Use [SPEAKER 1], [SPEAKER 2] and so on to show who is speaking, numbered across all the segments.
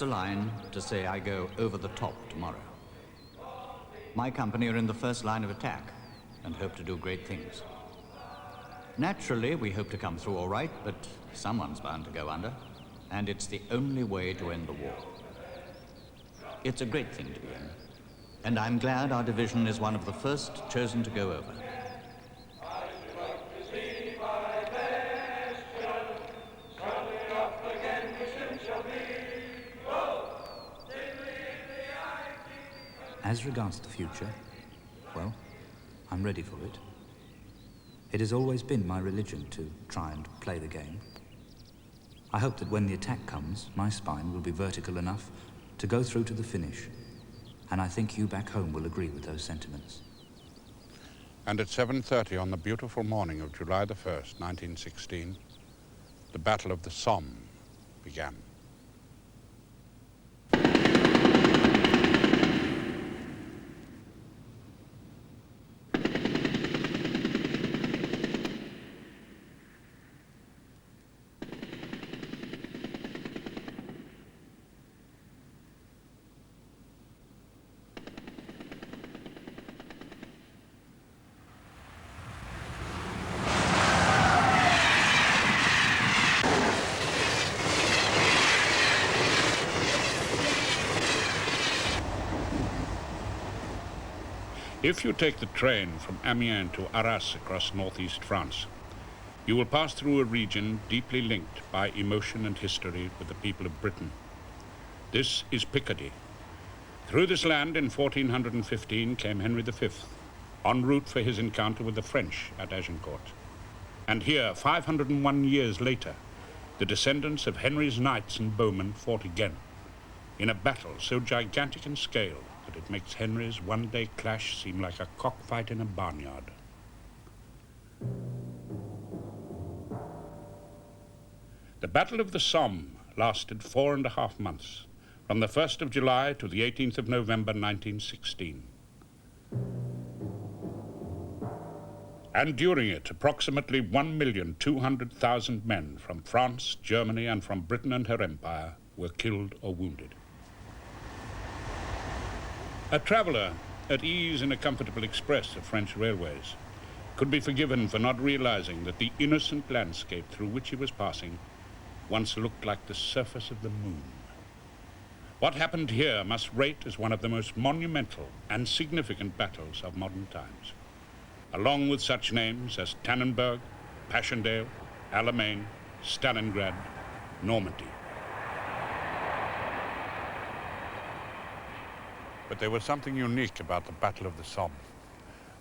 [SPEAKER 1] just a line to say I go over the top tomorrow. My company are in the first line of attack and hope to do great things. Naturally, we hope to come through all right, but someone's bound to go under, and it's the only way to end the war. It's a great thing to be in, and I'm glad our division is one of the first chosen to go over.
[SPEAKER 2] As regards the future, well, I'm ready for it. It has always been my religion to try and play the game. I hope that when the attack comes, my spine will be vertical enough to go through to the finish. And I think you back home will agree with those sentiments.
[SPEAKER 3] And at 7:30 on the beautiful morning of July the 1st, 1916, the Battle of the Somme began. If you take the train from Amiens to Arras across northeast France, you will pass through a region deeply linked by emotion and history with the people of Britain. This is Picardy. Through this land in 1415 came Henry V, en route for his encounter with the French at Agincourt. And here, 501 years later, the descendants of Henry's knights and bowmen fought again, in a battle so gigantic in scale that it makes Henry's one-day clash seem like a cockfight in a barnyard. The Battle of the Somme lasted 4.5 months, from the 1st of July to the 18th of November 1916. And during it, approximately 1,200,000 men from France, Germany, and from Britain and her empire were killed or wounded. A traveller at ease in a comfortable express of French railways could be forgiven for not realizing that the innocent landscape through which he was passing once looked like the surface of the moon. What happened here must rate as one of the most monumental and significant battles of modern times, along with such names as Tannenberg, Passchendaele, Alamein, Stalingrad, Normandy. But there was something unique about the Battle of the Somme.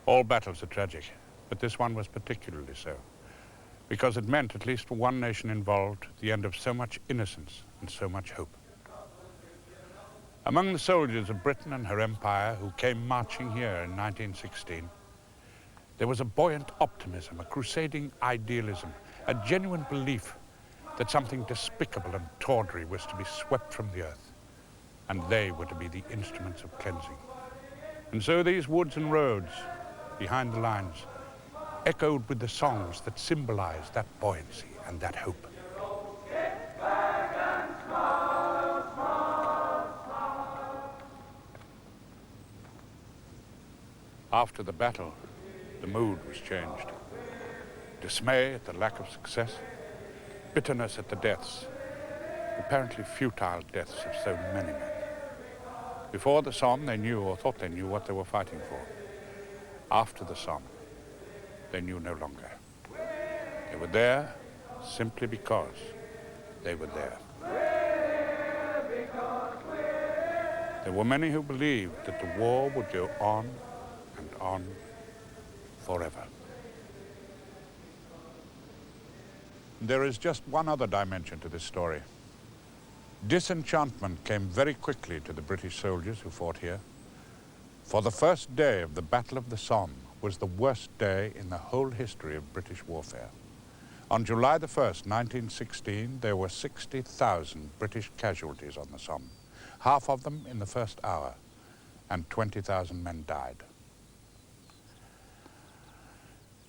[SPEAKER 3] All battles are tragic, but this one was particularly so, because it meant, at least for one nation involved, the end of so much innocence and so much hope. Among the soldiers of Britain and her empire who came marching here in 1916, there was a buoyant optimism, a crusading idealism, a genuine belief that something despicable and tawdry was to be swept from the earth, and they were to be the instruments of cleansing. And so these woods and roads behind the lines echoed with the songs that symbolized that buoyancy and that hope. After the battle, the mood was changed. Dismay at the lack of success, bitterness at the deaths, apparently futile deaths of so many men. Before the Somme, they knew or thought they knew what they were fighting for. After the Somme, they knew no longer. They were there simply because they were there. There were many who believed that the war would go on and on forever. There is just one other dimension to this story. Disenchantment came very quickly to the British soldiers who fought here. For the first day of the Battle of the Somme was the worst day in the whole history of British warfare. On July the 1st, 1916, there were 60,000 British casualties on the Somme, half of them in the first hour, and 20,000 men died.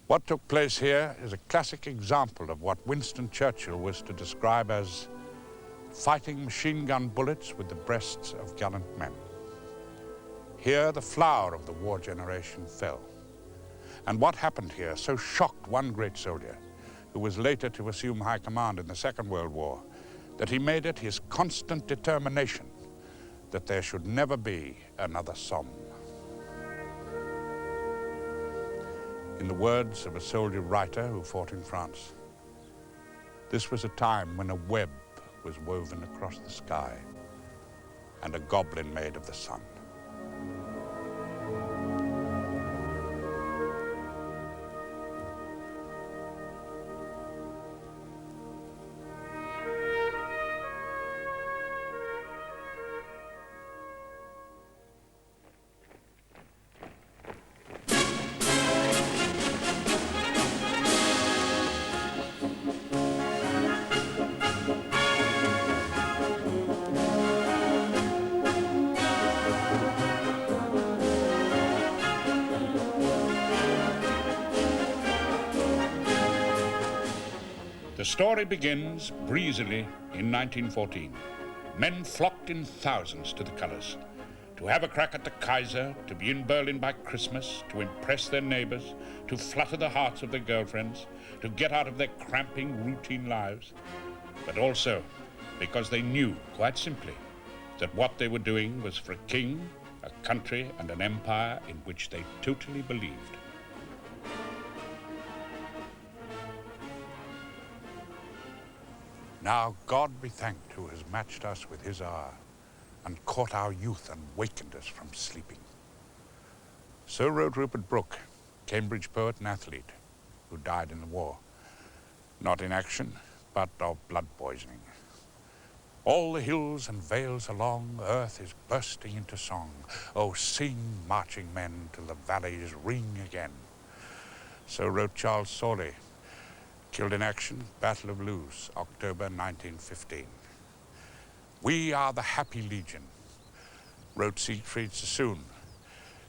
[SPEAKER 3] What took place here is a classic example of what Winston Churchill was to describe as fighting machine gun bullets with the breasts of gallant men. Here the flower of the war generation fell. And what happened here so shocked one great soldier, who was later to assume high command in the Second World War, that he made it his constant determination that there should never be another Somme. In the words of a soldier writer who fought in France, this was a time when a web was woven across the sky and a goblin made of the sun. The story begins breezily in 1914. Men flocked in thousands to the colors, to have a crack at the Kaiser, to be in Berlin by Christmas, to impress their neighbors, to flutter the hearts of their girlfriends, to get out of their cramping routine lives, but also because they knew, quite simply, that what they were doing was for a king, a country, and an empire in which they totally believed. Now God be thanked, who has matched us with his hour and caught our youth and wakened us from sleeping. So wrote Rupert Brooke, Cambridge poet and athlete, who died in the war, not in action, but of blood poisoning. All the hills and vales along, earth is bursting into song. Oh, sing, marching men, till the valleys ring again. So wrote Charles Sawley, killed in action, Battle of Loos, October 1915. We are the happy legion, wrote Siegfried Sassoon,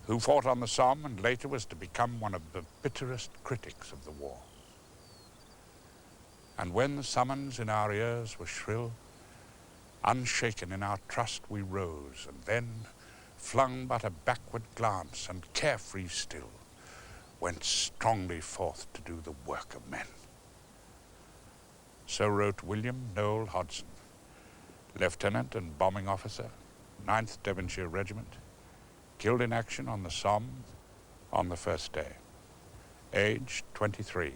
[SPEAKER 3] who fought on the Somme and later was to become one of the bitterest critics of the war. And when the summons in our ears were shrill, unshaken in our trust we rose, and then flung but a backward glance and carefree still, went strongly forth to do the work of men. So wrote William Noel Hodgson, lieutenant and bombing officer, 9th Devonshire Regiment, killed in action on the Somme on the first day, age 23.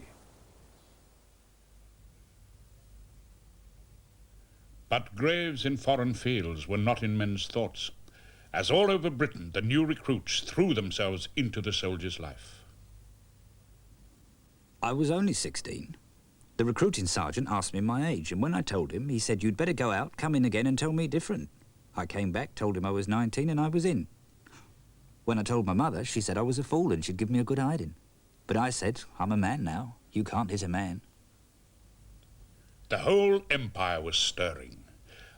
[SPEAKER 3] But graves in foreign fields were not in men's thoughts, as all over Britain the new recruits threw themselves into the soldier's life.
[SPEAKER 2] I was only 16. The recruiting sergeant asked me my age, and when I told him, he said, "You'd better go out, come in again and tell me different." I came back, told him I was 19, and I was in. When I told my mother, she said I was a fool and she'd give me a good hiding. But I said, "I'm a man now. You can't hit a man."
[SPEAKER 3] The whole empire was stirring.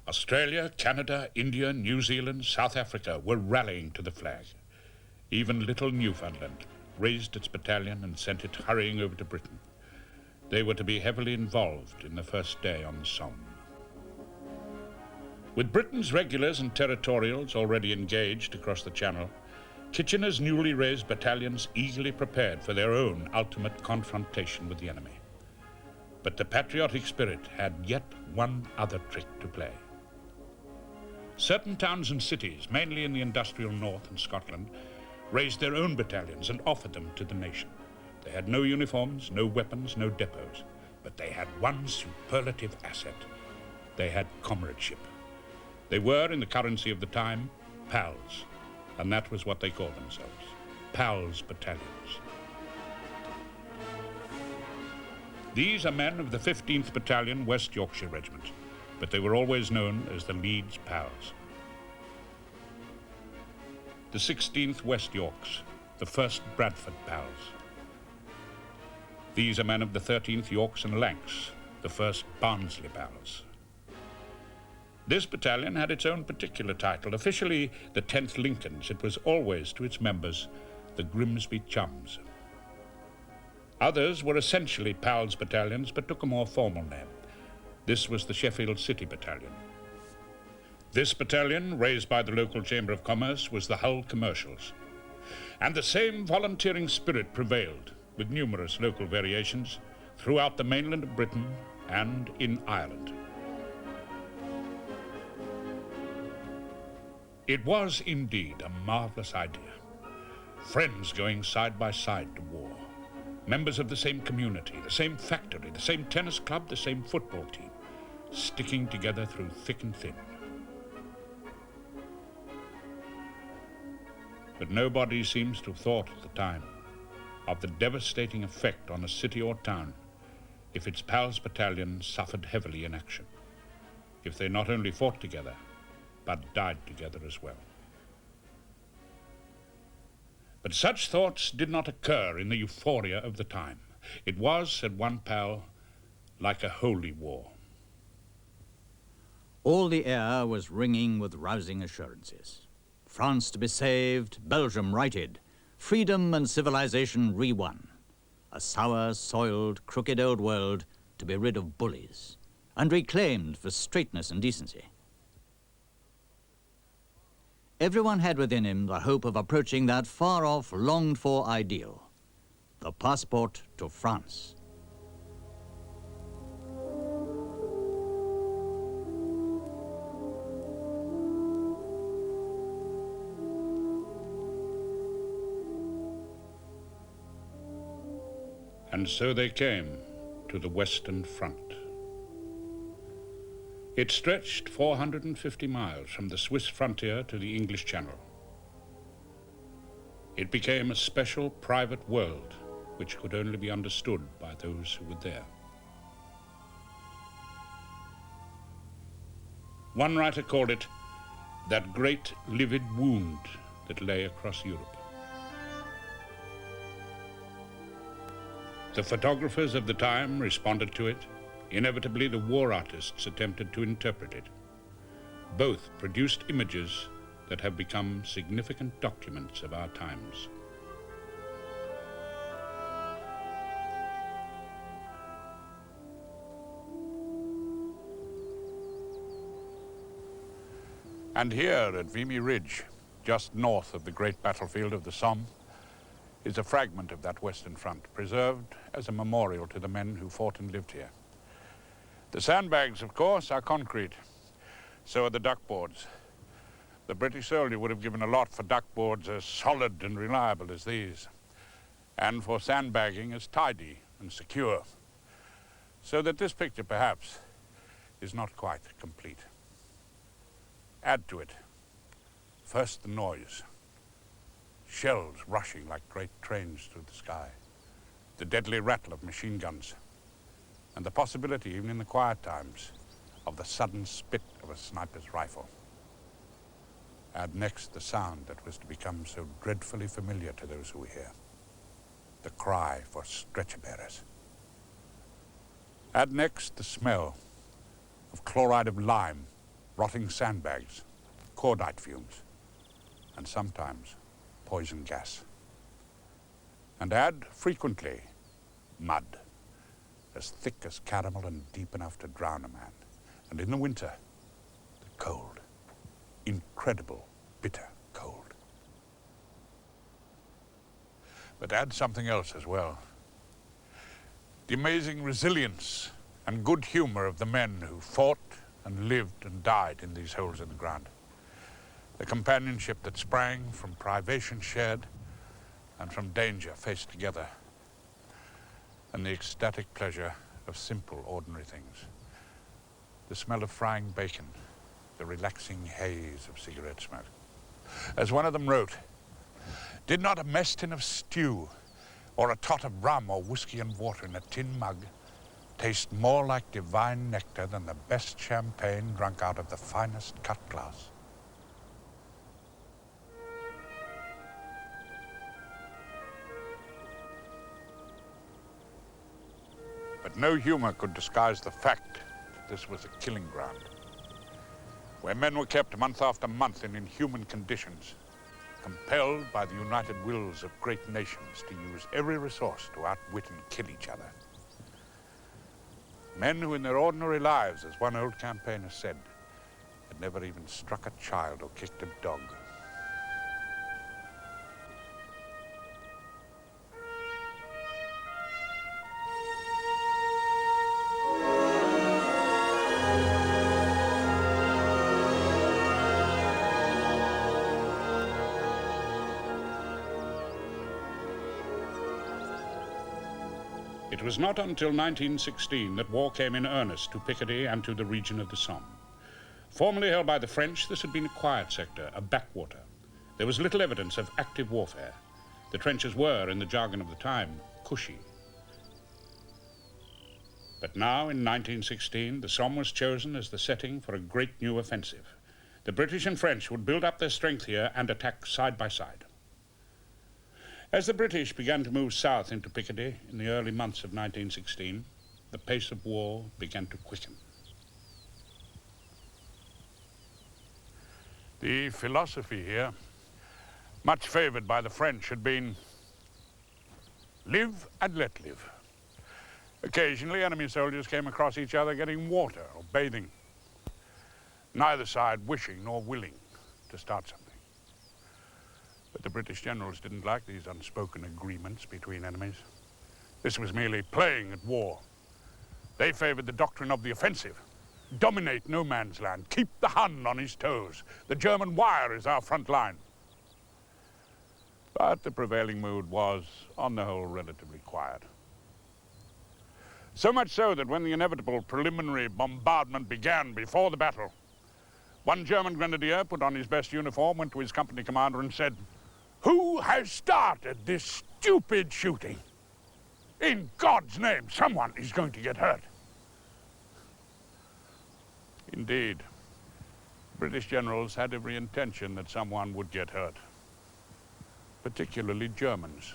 [SPEAKER 3] Australia, Canada, India, New Zealand, South Africa were rallying to the flag. Even little Newfoundland raised its battalion and sent it hurrying over to Britain. They were to be heavily involved in the first day on the Somme. With Britain's regulars and territorials already engaged across the Channel, Kitchener's newly raised battalions eagerly prepared for their own ultimate confrontation with the enemy. But the patriotic spirit had yet one other trick to play. Certain towns and cities, mainly in the industrial north and Scotland, raised their own battalions and offered them to the nation. They had no uniforms, no weapons, no depots, but they had one superlative asset. They had comradeship. They were, in the currency of the time, pals, and that was what they called themselves, pals battalions. These are men of the 15th Battalion, West Yorkshire Regiment, but they were always known as the Leeds Pals. The 16th West Yorks, the 1st Bradford Pals. These are men of the 13th Yorks and Lancs, the 1st Barnsley Pals. This battalion had its own particular title. Officially the 10th Lincolns, it was always to its members the Grimsby Chums. Others were essentially Pals battalions, but took a more formal name. This was the Sheffield City Battalion, This battalion, raised by the local Chamber of Commerce, was the Hull Commercials. And the same volunteering spirit prevailed, with numerous local variations, throughout the mainland of Britain and in Ireland. It was indeed a marvelous idea. Friends going side by side to war. Members of the same community, the same factory, the same tennis club, the same football team, sticking together through thick and thin. But nobody seems to have thought at the time of the devastating effect on a city or town if its pals' battalion suffered heavily in action, if they not only fought together, but died together as well. But such thoughts did not occur in the euphoria of the time. It was, said one pal, like a holy war.
[SPEAKER 1] All the air was ringing with rousing assurances. France to be saved, Belgium righted, freedom and civilization re-won. A sour, soiled, crooked old world to be rid of bullies and reclaimed for straightness and decency. Everyone had within him the hope of approaching that far-off, longed-for ideal, the passport to France.
[SPEAKER 3] And so they came to the Western Front. It stretched 450 miles from the Swiss frontier to the English Channel. It became a special private world which could only be understood by those who were there. One writer called it that great livid wound that lay across Europe. The photographers of the time responded to it. Inevitably, the war artists attempted to interpret it. Both produced images that have become significant documents of our times. And here at Vimy Ridge, just north of the great battlefield of the Somme, is a fragment of that Western Front, preserved as a memorial to the men who fought and lived here. The sandbags, of course, are concrete. So are the duckboards. The British soldier would have given a lot for duckboards as solid and reliable as these, and for sandbagging as tidy and secure. So that this picture, perhaps, is not quite complete. Add to it, first the noise. Shells rushing like great trains through the sky. The deadly rattle of machine guns. And the possibility, even in the quiet times, of the sudden spit of a sniper's rifle. Add next the sound that was to become so dreadfully familiar to those who were here. The cry for stretcher bearers. Add next the smell of chloride of lime, rotting sandbags, cordite fumes, and sometimes poison gas. And add frequently mud, as thick as caramel and deep enough to drown a man. And in the winter, the cold, incredible, bitter cold. But add something else as well. The amazing resilience and good humor of the men who fought and lived and died in these holes in the ground. The companionship that sprang from privation shared and from danger faced together. And the ecstatic pleasure of simple, ordinary things. The smell of frying bacon, the relaxing haze of cigarette smoke. As one of them wrote, did not a mess tin of stew or a tot of rum or whiskey and water in a tin mug taste more like divine nectar than the best champagne drunk out of the finest cut glass? But no humor could disguise the fact that this was a killing ground, where men were kept month after month in inhuman conditions, compelled by the united wills of great nations to use every resource to outwit and kill each other. Men who in their ordinary lives, as one old campaigner said, had never even struck a child or kicked a dog. It was not until 1916 that war came in earnest to Picardy and to the region of the Somme. Formerly held by the French, this had been a quiet sector, a backwater. There was little evidence of active warfare. The trenches were, in the jargon of the time, cushy. But now, in 1916, the Somme was chosen as the setting for a great new offensive. The British and French would build up their strength here and attack side by side. As the British began to move south into Picardy in the early months of 1916, the pace of war began to quicken. The philosophy here, much favored by the French, had been live and let live. Occasionally, enemy soldiers came across each other getting water or bathing, neither side wishing nor willing to start something. But the British generals didn't like these unspoken agreements between enemies. This was merely playing at war. They favored the doctrine of the offensive. Dominate no man's land. Keep the Hun on his toes. The German wire is our front line. But the prevailing mood was, on the whole, relatively quiet. So much so that when the inevitable preliminary bombardment began before the battle, one German grenadier put on his best uniform, went to his company commander and said, "Who has started this stupid shooting? In God's name, someone is going to get hurt." Indeed, British generals had every intention that someone would get hurt, particularly Germans.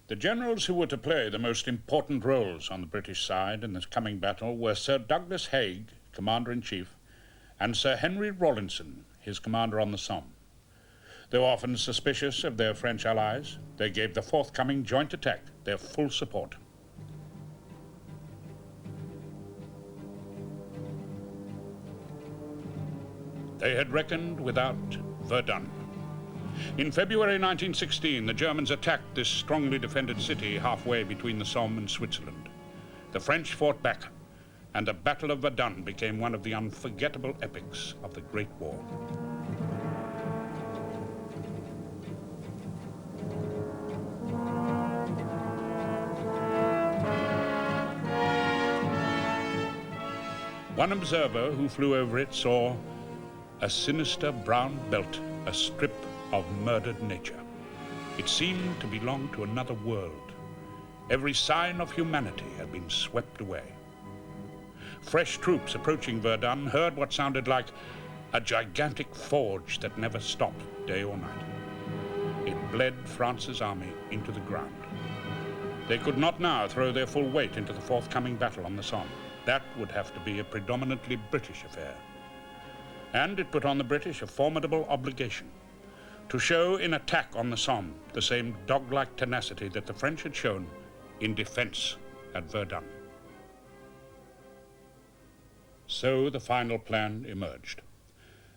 [SPEAKER 3] The generals who were to play the most important roles on the British side in this coming battle were Sir Douglas Haig, Commander-in-Chief, and Sir Henry Rawlinson, his commander on the Somme. Though often suspicious of their French allies, they gave the forthcoming joint attack their full support. They had reckoned without Verdun. In February 1916, the Germans attacked this strongly defended city halfway between the Somme and Switzerland. The French fought back, and the Battle of Verdun became one of the unforgettable epics of the Great War. One observer who flew over it saw a sinister brown belt, a strip of murdered nature. It seemed to belong to another world. Every sign of humanity had been swept away. Fresh troops approaching Verdun heard what sounded like a gigantic forge that never stopped day or night. It bled France's army into the ground. They could not now throw their full weight into the forthcoming battle on the Somme. That would have to be a predominantly British affair. And it put on the British a formidable obligation to show in attack on the Somme the same dog-like tenacity that the French had shown in defense at Verdun. So the final plan emerged.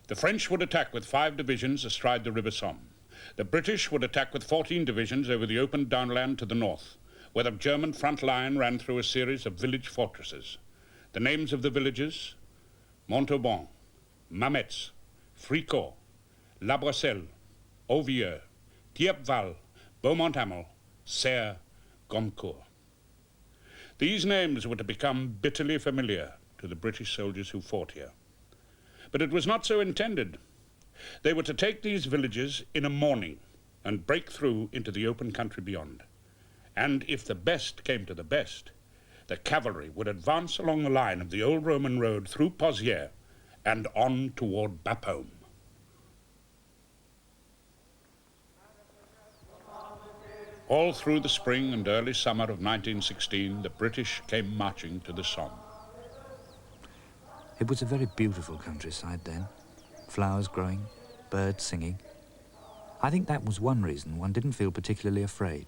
[SPEAKER 3] The French would attack with 5 divisions astride the River Somme. The British would attack with 14 divisions over the open downland to the north, where the German front line ran through a series of village fortresses. The names of the villages: Montauban, Mametz, Fricourt, La Boisselle, Auvieux, Thiepval, Beaumont-Hamel, Serre, Gommecourt. These names were to become bitterly familiar to the British soldiers who fought here. But it was not so intended. They were to take these villages in a morning and break through into the open country beyond. And if the best came to the best, the cavalry would advance along the line of the old Roman road through Pozières and on toward Bapaume. All through the spring and early summer of 1916, the British came marching to the Somme.
[SPEAKER 2] It was a very beautiful countryside then. Flowers growing, birds singing. I think that was one reason one didn't feel particularly afraid.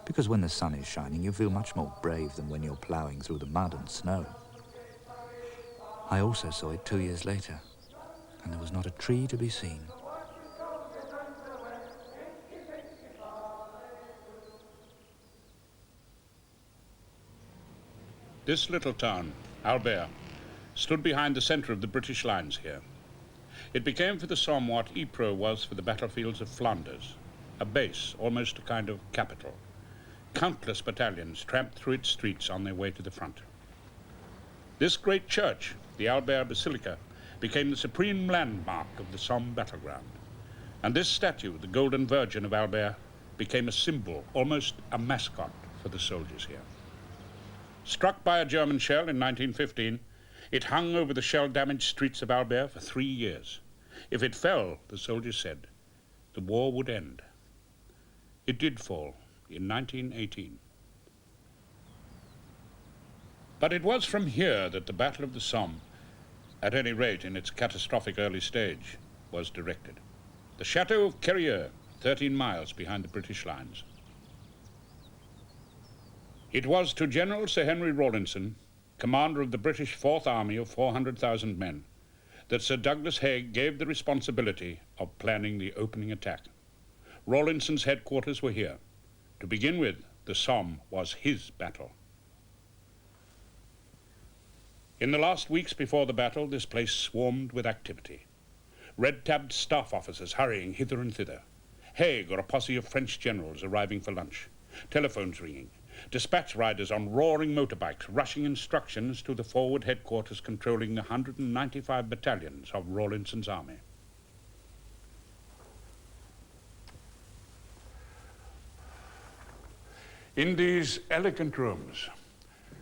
[SPEAKER 2] Because when the sun is shining, you feel much more brave than when you're ploughing through the mud and snow. I also saw it 2 years later, and there was not a tree to be seen.
[SPEAKER 3] This little town, Albert, stood behind the center of the British lines here. It became for the Somme what Ypres was for the battlefields of Flanders, a base, almost a kind of capital. Countless battalions tramped through its streets on their way to the front. This great church, the Albert Basilica, became the supreme landmark of the Somme battleground. And this statue, the Golden Virgin of Albert, became a symbol, almost a mascot for the soldiers here. Struck by a German shell in 1915, it hung over the shell-damaged streets of Albert for 3 years. If it fell, the soldiers said, the war would end. It did fall in 1918. But it was from here that the Battle of the Somme, at any rate in its catastrophic early stage, was directed. The Chateau of Querrieux, 13 miles behind the British lines. It was to General Sir Henry Rawlinson, commander of the British Fourth Army of 400,000 men, that Sir Douglas Haig gave the responsibility of planning the opening attack. Rawlinson's headquarters were here. To begin with, the Somme was his battle. In the last weeks before the battle, this place swarmed with activity. Red-tabbed staff officers hurrying hither and thither. Haig or a posse of French generals arriving for lunch. Telephones ringing. Dispatch riders on roaring motorbikes rushing instructions to the forward headquarters controlling the 195 battalions of Rawlinson's army. In these elegant rooms,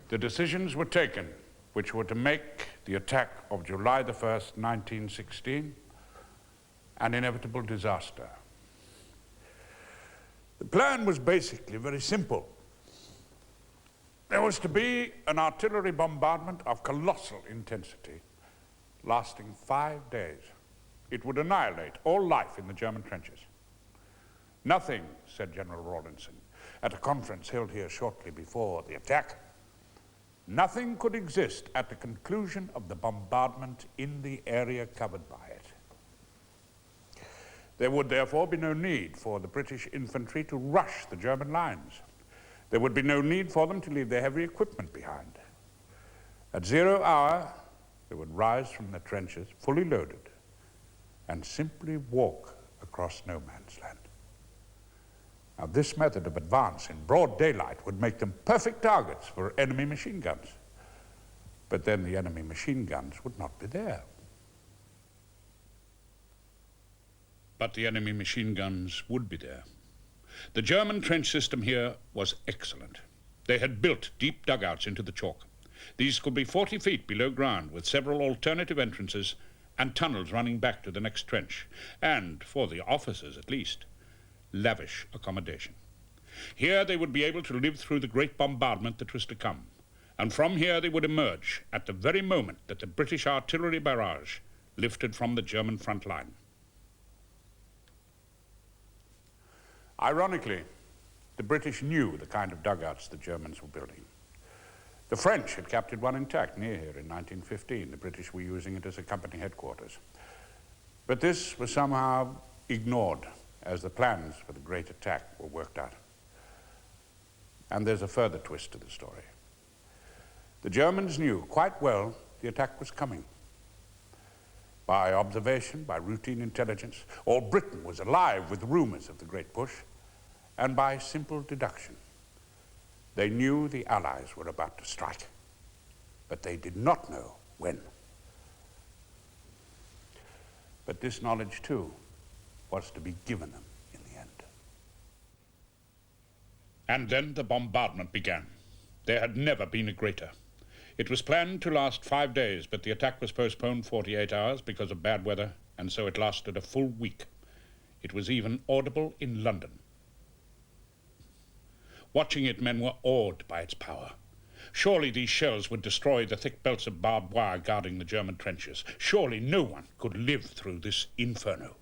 [SPEAKER 3] the decisions were taken which were to make the attack of July the 1st, 1916, an inevitable disaster. The plan was basically very simple. There was to be an artillery bombardment of colossal intensity, lasting 5 days. It would annihilate all life in the German trenches. Nothing, said General Rawlinson, at a conference held here shortly before the attack, nothing could exist at the conclusion of the bombardment in the area covered by it. There would therefore be no need for the British infantry to rush the German lines. There would be no need for them to leave their heavy equipment behind. At 0 hour, they would rise from their trenches, fully loaded, and simply walk across no man's land. Now, this method of advance in broad daylight would make them perfect targets for enemy machine guns. But then the enemy machine guns would not be there. But the enemy machine guns would be there. The German trench system here was excellent. They had built deep dugouts into the chalk. These could be 40 feet below ground with several alternative entrances and tunnels running back to the next trench, and, for the officers at least, lavish accommodation. Here they would be able to live through the great bombardment that was to come, and from here they would emerge at the very moment that the British artillery barrage lifted from the German front line.
[SPEAKER 4] Ironically, the British knew the kind of dugouts the Germans were building. The French had captured one intact near here in 1915. The British were using it as a company headquarters. But this was somehow ignored as the plans for the great attack were worked out. And there's a further twist to the story. The Germans knew quite well the attack was coming. By observation, by routine intelligence, all Britain was alive with rumors of the great push, and by simple deduction. They knew the Allies were about to strike, but they did not know when. But this knowledge, too, was to be given them in the end.
[SPEAKER 3] And then the bombardment began. There had never been a greater. It was planned to last 5 days, but the attack was postponed 48 hours because of bad weather, and so it lasted a full week. It was even audible in London. Watching it, men were awed by its power. Surely these shells would destroy the thick belts of barbed wire guarding the German trenches. Surely no one could live through this inferno.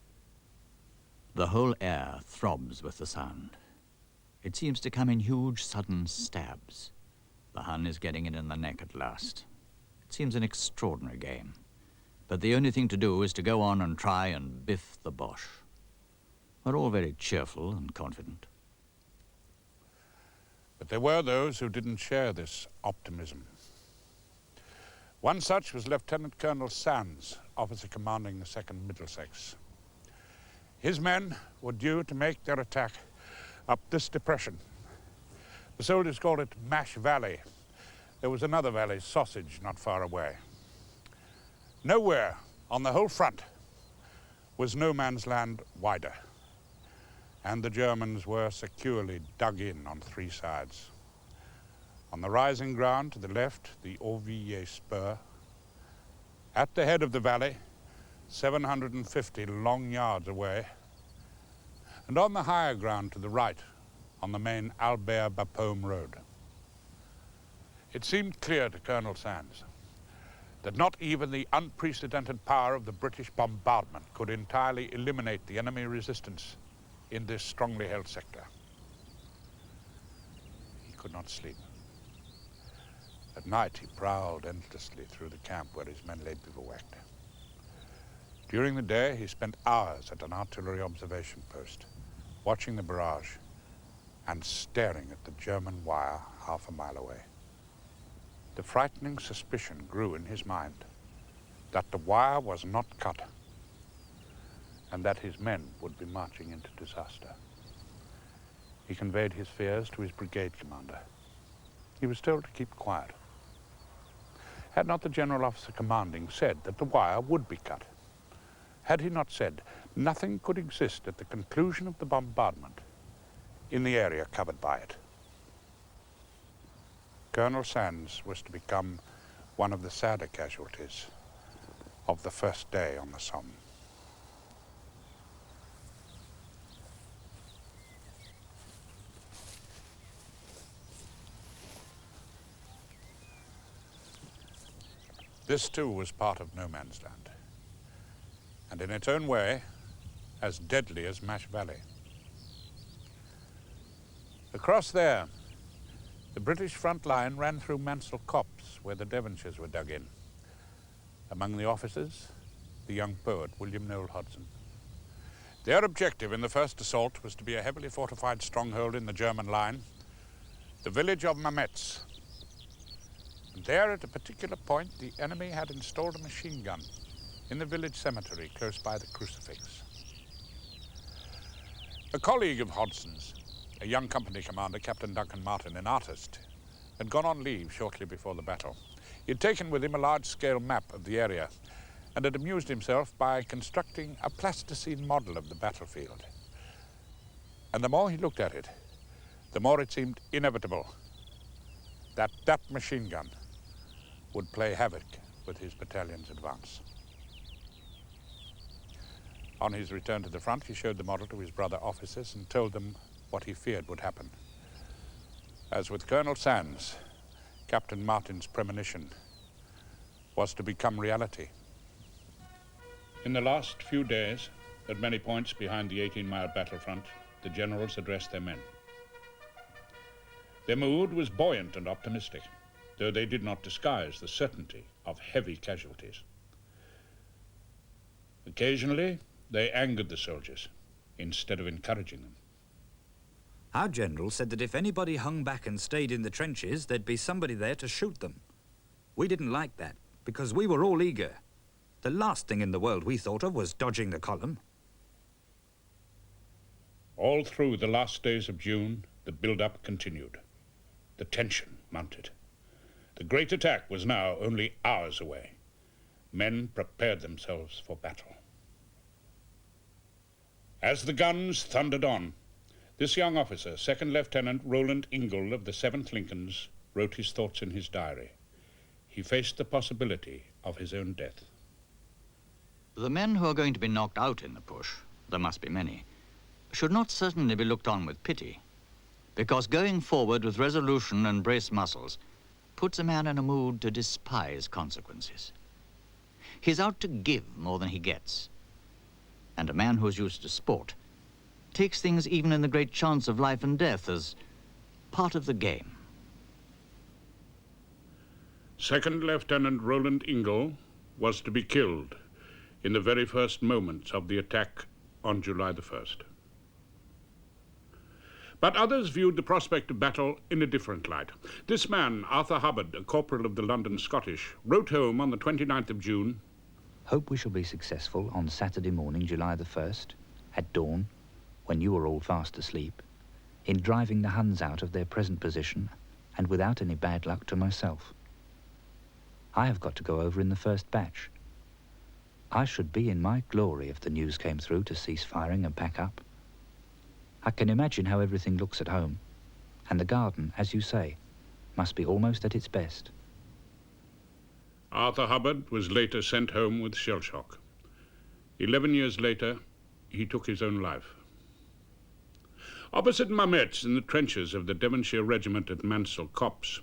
[SPEAKER 1] The whole air throbs with the sound. It seems to come in huge, sudden stabs. The Hun is getting it in the neck at last. It seems an extraordinary game. But the only thing to do is to go on and try and biff the Boche. We're all very cheerful and confident.
[SPEAKER 4] But there were those who didn't share this optimism. One such was Lieutenant Colonel Sands, officer commanding the 2nd Middlesex. His men were due to make their attack up this depression. The soldiers called it Mash Valley. There was another valley, Sausage, not far away. Nowhere on the whole front was no man's land wider, and the Germans were securely dug in on 3 sides. On the rising ground to the left, the Orvilliers Spur. At the head of the valley, 750 long yards away, and on the higher ground to the right, on the main Albert-Bapaume road. It seemed clear to Colonel Sands that not even the unprecedented power of the British bombardment could entirely eliminate the enemy resistance in this strongly held sector. He could not sleep. At night, he prowled endlessly through the camp where his men lay bivouacked. During the day, he spent hours at an artillery observation post, watching the barrage and staring at the German wire half a mile away. The frightening suspicion grew in his mind that the wire was not cut and that his men would be marching into disaster. He conveyed his fears to his brigade commander. He was told to keep quiet. Had not the general officer commanding said that the wire would be cut? Had he not said nothing could exist at the conclusion of the bombardment in the area covered by it? Colonel Sands was to become one of the sadder casualties of the first day on the Somme. This too was part of no man's land, and in its own way, as deadly as Mash Valley. Across there, the British front line ran through Mansell Copse, where the Devonshires were dug in. Among the officers, the young poet, William Noel Hodgson. Their objective in the first assault was to be a heavily fortified stronghold in the German line, the village of Mametz. And there, at a particular point, the enemy had installed a machine gun in the village cemetery close by the crucifix. A colleague of Hodgson's, a young company commander, Captain Duncan Martin, an artist, had gone on leave shortly before the battle. He had taken with him a large-scale map of the area and had amused himself by constructing a plasticine model of the battlefield. And the more he looked at it, the more it seemed inevitable that that machine gun would play havoc with his battalion's advance. On his return to the front, he showed the model to his brother officers and told them what he feared would happen. As with Colonel Sands, Captain Martin's premonition was to become reality.
[SPEAKER 3] In the last few days, at many points behind the 18-mile battlefront, the generals addressed their men. Their mood was buoyant and optimistic, though they did not disguise the certainty of heavy casualties. Occasionally, they angered the soldiers instead of encouraging them.
[SPEAKER 2] Our general said that if anybody hung back and stayed in the trenches, there'd be somebody there to shoot them. We didn't like that, because we were all eager. The last thing in the world we thought of was dodging the column.
[SPEAKER 3] All through the last days of June, the build-up continued. The tension mounted. The great attack was now only hours away. Men prepared themselves for battle. As the guns thundered on, this young officer, Second Lieutenant Roland Ingle of the 7th Lincolns, wrote his thoughts in his diary. He faced the possibility of his own death.
[SPEAKER 1] The men who are going to be knocked out in the push, there must be many, should not certainly be looked on with pity, because going forward with resolution and braced muscles puts a man in a mood to despise consequences. He's out to give more than he gets, and a man who's used to sport takes things even in the great chance of life and death as part of the game.
[SPEAKER 3] Second Lieutenant Roland Ingle was to be killed in the very first moments of the attack on July the 1st. But others viewed the prospect of battle in a different light. This man, Arthur Hubbard, a corporal of the London Scottish, wrote home on the 29th of June,
[SPEAKER 2] "Hope we shall be successful on Saturday morning, July the 1st, at dawn, when you are all fast asleep, in driving the Huns out of their present position and without any bad luck to myself. I have got to go over in the first batch. I should be in my glory if the news came through to cease firing and pack up. I can imagine how everything looks at home, and the garden, as you say, must be almost at its best."
[SPEAKER 3] Arthur Hubbard was later sent home with shell shock. 11 years later, he took his own life. Opposite Mametz, in the trenches of the Devonshire Regiment at Mansell Copse,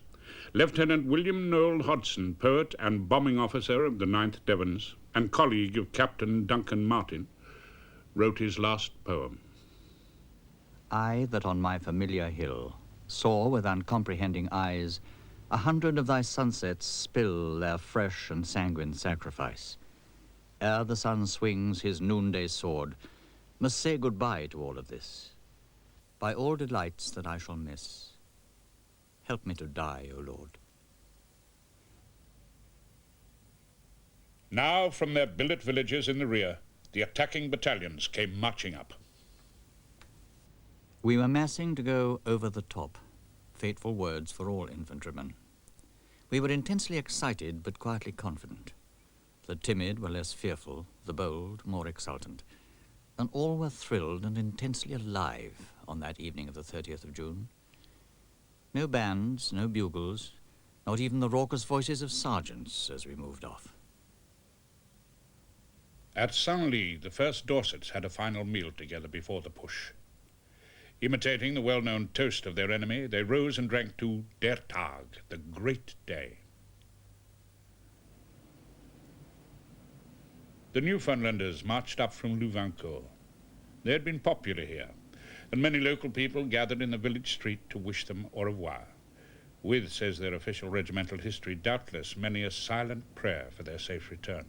[SPEAKER 3] Lieutenant William Noel Hodgson, poet and bombing officer of the 9th Devons, and colleague of Captain Duncan Martin, wrote his last poem.
[SPEAKER 1] I that on my familiar hill saw with uncomprehending eyes 100 of thy sunsets spill their fresh and sanguine sacrifice, ere the sun swings his noonday sword, must say goodbye to all of this. By all delights that I shall miss, help me to die, O Lord.
[SPEAKER 3] Now, from their billet villages in the rear, the attacking battalions came marching up.
[SPEAKER 1] We were massing to go over the top, fateful words for all infantrymen. We were intensely excited but quietly confident. The timid were less fearful, the bold more exultant, and all were thrilled and intensely alive on that evening of the 30th of June. No bands, no bugles, not even the raucous voices of sergeants as we moved off.
[SPEAKER 3] At Senlis, the 1st Dorsets had a final meal together before the push. Imitating the well-known toast of their enemy, they rose and drank to Der Tag, the great day. The Newfoundlanders marched up from Louvaincourt. They had been popular here, and many local people gathered in the village street to wish them au revoir, with, says their official regimental history, doubtless many a silent prayer for their safe return.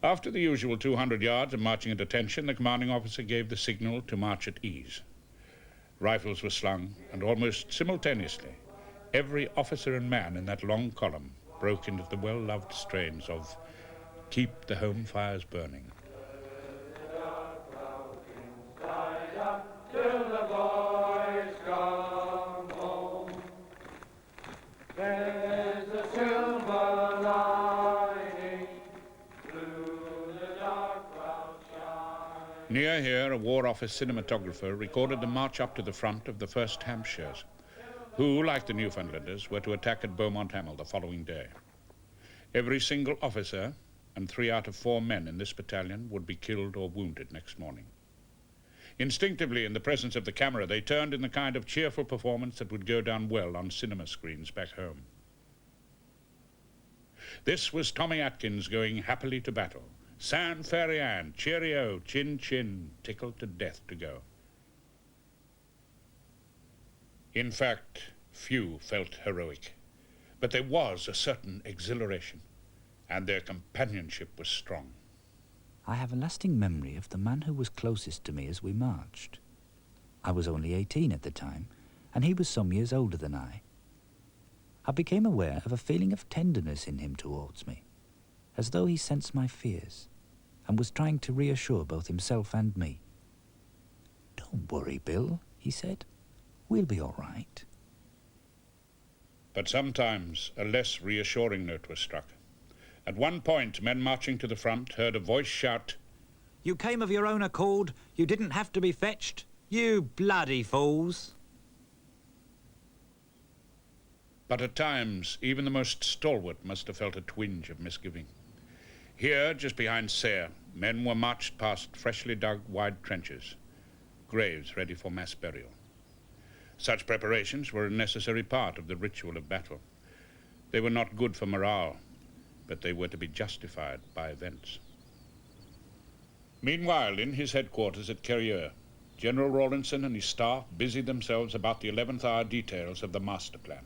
[SPEAKER 3] After the usual 200 yards of marching at attention, the commanding officer gave the signal to march at ease. Rifles were slung, and almost simultaneously, every officer and man in that long column broke into the well-loved strains of "Keep the Home Fires Burning." Near here, a War Office cinematographer recorded the march up to the front of the 1st Hampshires, who, like the Newfoundlanders, were to attack at Beaumont Hamel the following day. Every single officer and 3 out of 4 men in this battalion would be killed or wounded next morning. Instinctively, in the presence of the camera, they turned in the kind of cheerful performance that would go down well on cinema screens back home. This was Tommy Atkins going happily to battle. San Ferrian, cheerio, chin chin, tickled to death to go. In fact, few felt heroic, but there was a certain exhilaration, and their companionship was strong.
[SPEAKER 2] I have a lasting memory of the man who was closest to me as we marched. I was only 18 at the time, and he was some years older than I. I became aware of a feeling of tenderness in him towards me, as though he sensed my fears and was trying to reassure both himself and me. "Don't worry, Bill," he said. "We'll be all right."
[SPEAKER 3] But sometimes a less reassuring note was struck. At one point, men marching to the front heard a voice shout,
[SPEAKER 5] "You came of your own accord. You didn't have to be fetched. You bloody fools."
[SPEAKER 3] But at times, even the most stalwart must have felt a twinge of misgiving. Here, just behind Serre, men were marched past freshly dug wide trenches, graves ready for mass burial. Such preparations were a necessary part of the ritual of battle. They were not good for morale, but they were to be justified by events. Meanwhile, in his headquarters at Carrier, General Rawlinson and his staff busied themselves about the 11th hour details of the master plan.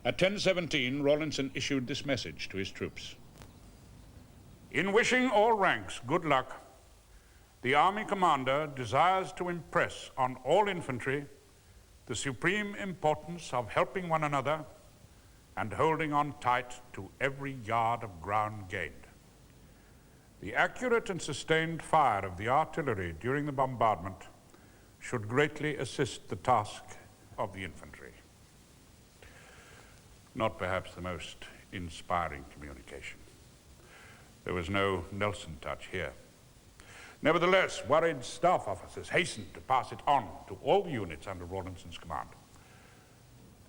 [SPEAKER 3] At 10:17, Rawlinson issued this message to his troops.
[SPEAKER 4] In wishing all ranks good luck, the Army Commander desires to impress on all infantry the supreme importance of helping one another and holding on tight to every yard of ground gained. The accurate and sustained fire of the artillery during the bombardment should greatly assist the task of the infantry. Not perhaps the most inspiring communication. There was no Nelson touch here. Nevertheless, worried staff officers hastened to pass it on to all the units under Rawlinson's command.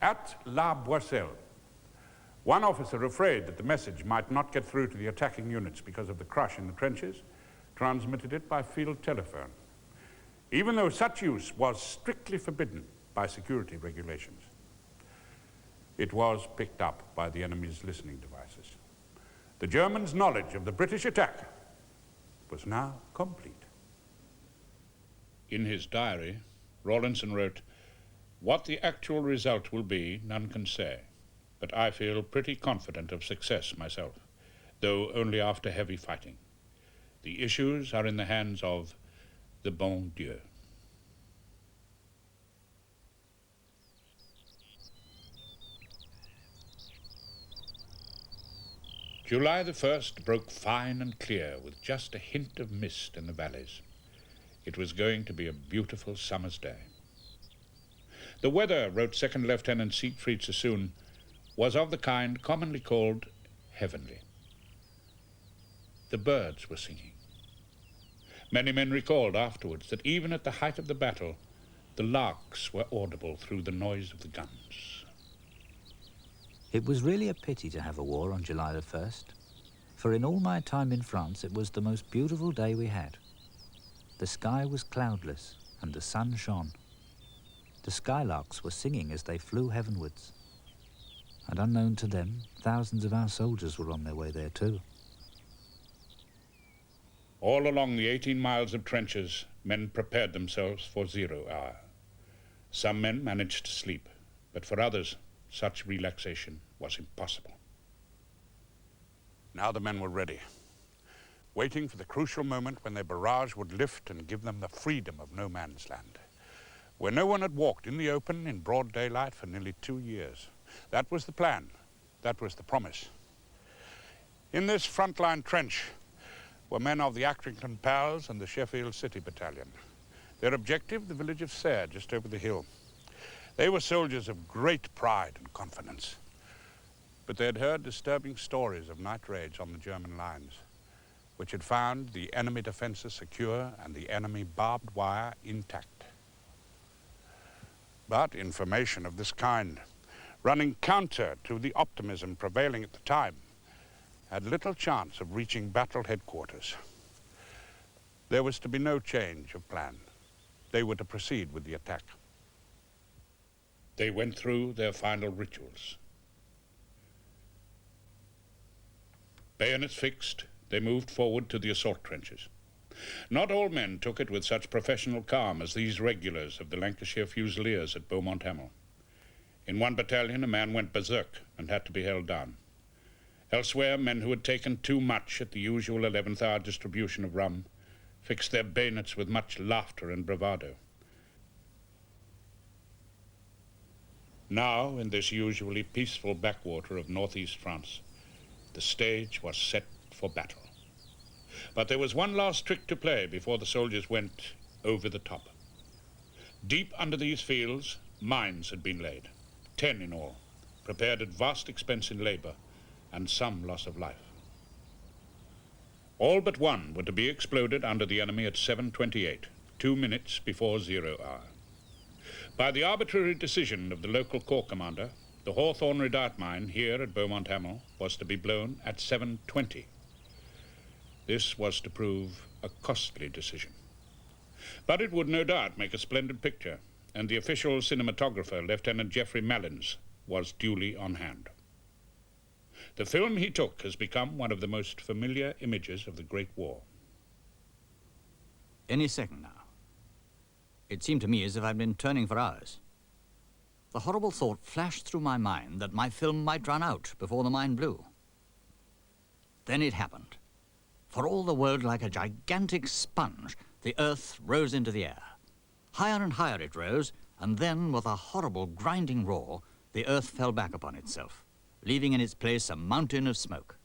[SPEAKER 4] At La Boisselle, one officer, afraid that the message might not get through to the attacking units because of the crush in the trenches, transmitted it by field telephone, even though such use was strictly forbidden by security regulations. It was picked up by the enemy's listening devices. The Germans' knowledge of the British attack was now complete.
[SPEAKER 3] In his diary, Rawlinson wrote, "What the actual result will be, none can say, but I feel pretty confident of success myself, though only after heavy fighting. The issues are in the hands of the bon Dieu." July the 1st broke fine and clear with just a hint of mist in the valleys. It was going to be a beautiful summer's day. The weather, wrote Second Lieutenant Siegfried Sassoon, was of the kind commonly called heavenly. The birds were singing. Many men recalled afterwards that even at the height of the battle, the larks were audible through the noise of the guns.
[SPEAKER 2] It was really a pity to have a war on July the 1st, for in all my time in France it was the most beautiful day we had. The sky was cloudless and the sun shone. The skylarks were singing as they flew heavenwards. And unknown to them, thousands of our soldiers were on their way there too.
[SPEAKER 3] All along the 18 miles of trenches, men prepared themselves for 0 hour. Some men managed to sleep, but for others, such relaxation was impossible.
[SPEAKER 4] Now the men were ready, waiting for the crucial moment when their barrage would lift and give them the freedom of no man's land, where no one had walked in the open in broad daylight for nearly 2 years. That was the plan. That was the promise. In this frontline trench were men of the Accrington Pals and the Sheffield City Battalion. Their objective, the village of Sayre, just over the hill. They were soldiers of great pride and confidence, but they had heard disturbing stories of night raids on the German lines, which had found the enemy defenses secure and the enemy barbed wire intact. But information of this kind, running counter to the optimism prevailing at the time, had little chance of reaching battle headquarters. There was to be no change of plan. They were to proceed with the attack.
[SPEAKER 3] They went through their final rituals. Bayonets fixed, they moved forward to the assault trenches. Not all men took it with such professional calm as these regulars of the Lancashire Fusiliers at Beaumont Hamel. In one battalion, a man went berserk and had to be held down. Elsewhere, men who had taken too much at the usual 11th hour distribution of rum fixed their bayonets with much laughter and bravado. Now, in this usually peaceful backwater of northeast France, the stage was set for battle. But there was one last trick to play before the soldiers went over the top. Deep under these fields, mines had been laid, 10 in all, prepared at vast expense in labor and some loss of life. All but one were to be exploded under the enemy at 7:28, 2 minutes before 0 hour. By the arbitrary decision of the local corps commander, the Hawthorne Redoubt mine here at Beaumont Hamel was to be blown at 7:20. This was to prove a costly decision. But it would no doubt make a splendid picture, and the official cinematographer, Lieutenant Geoffrey Malins, was duly on hand. The film he took has become one of the most familiar images of the Great War.
[SPEAKER 1] Any second now. It seemed to me as if I'd been turning for hours. the horrible thought flashed through my mind that my film might run out before the mine blew. Then it happened. For all the world like a gigantic sponge, the earth rose into the air. Higher and higher it rose, and then, with a horrible grinding roar, the earth fell back upon itself, leaving in its place a mountain of smoke.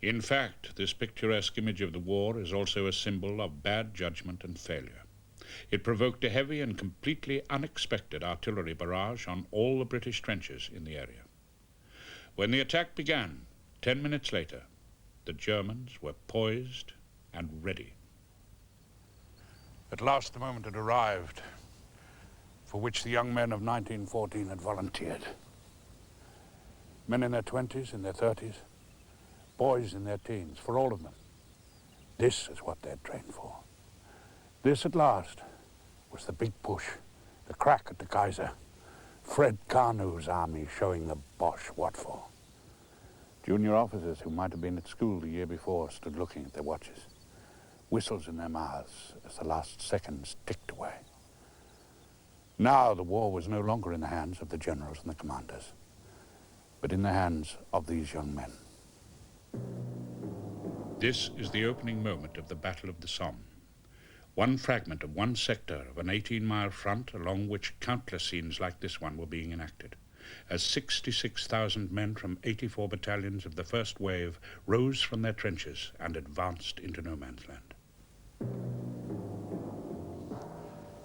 [SPEAKER 3] In fact, this picturesque image of the war is also a symbol of bad judgment and failure. It provoked a heavy and completely unexpected artillery barrage on all the British trenches in the area. When the attack began, 10 minutes later, the Germans were poised and ready.
[SPEAKER 4] At last the moment had arrived for which the young men of 1914 had volunteered. Men in their 20s, in their 30s, boys in their teens, for all of them. This is what they'd trained for. This, at last, was the big push, the crack at the Kaiser. Fred Carnot's army showing the Boche what for. Junior officers who might have been at school the year before stood looking at their watches, whistles in their mouths as the last seconds ticked away. Now the war was no longer in the hands of the generals and the commanders, but in the hands of these young men.
[SPEAKER 3] This is the opening moment of the Battle of the Somme. One fragment of one sector of an 18-mile front along which countless scenes like this one were being enacted, as 66,000 men from 84 battalions of the first wave rose from their trenches and advanced into no man's land.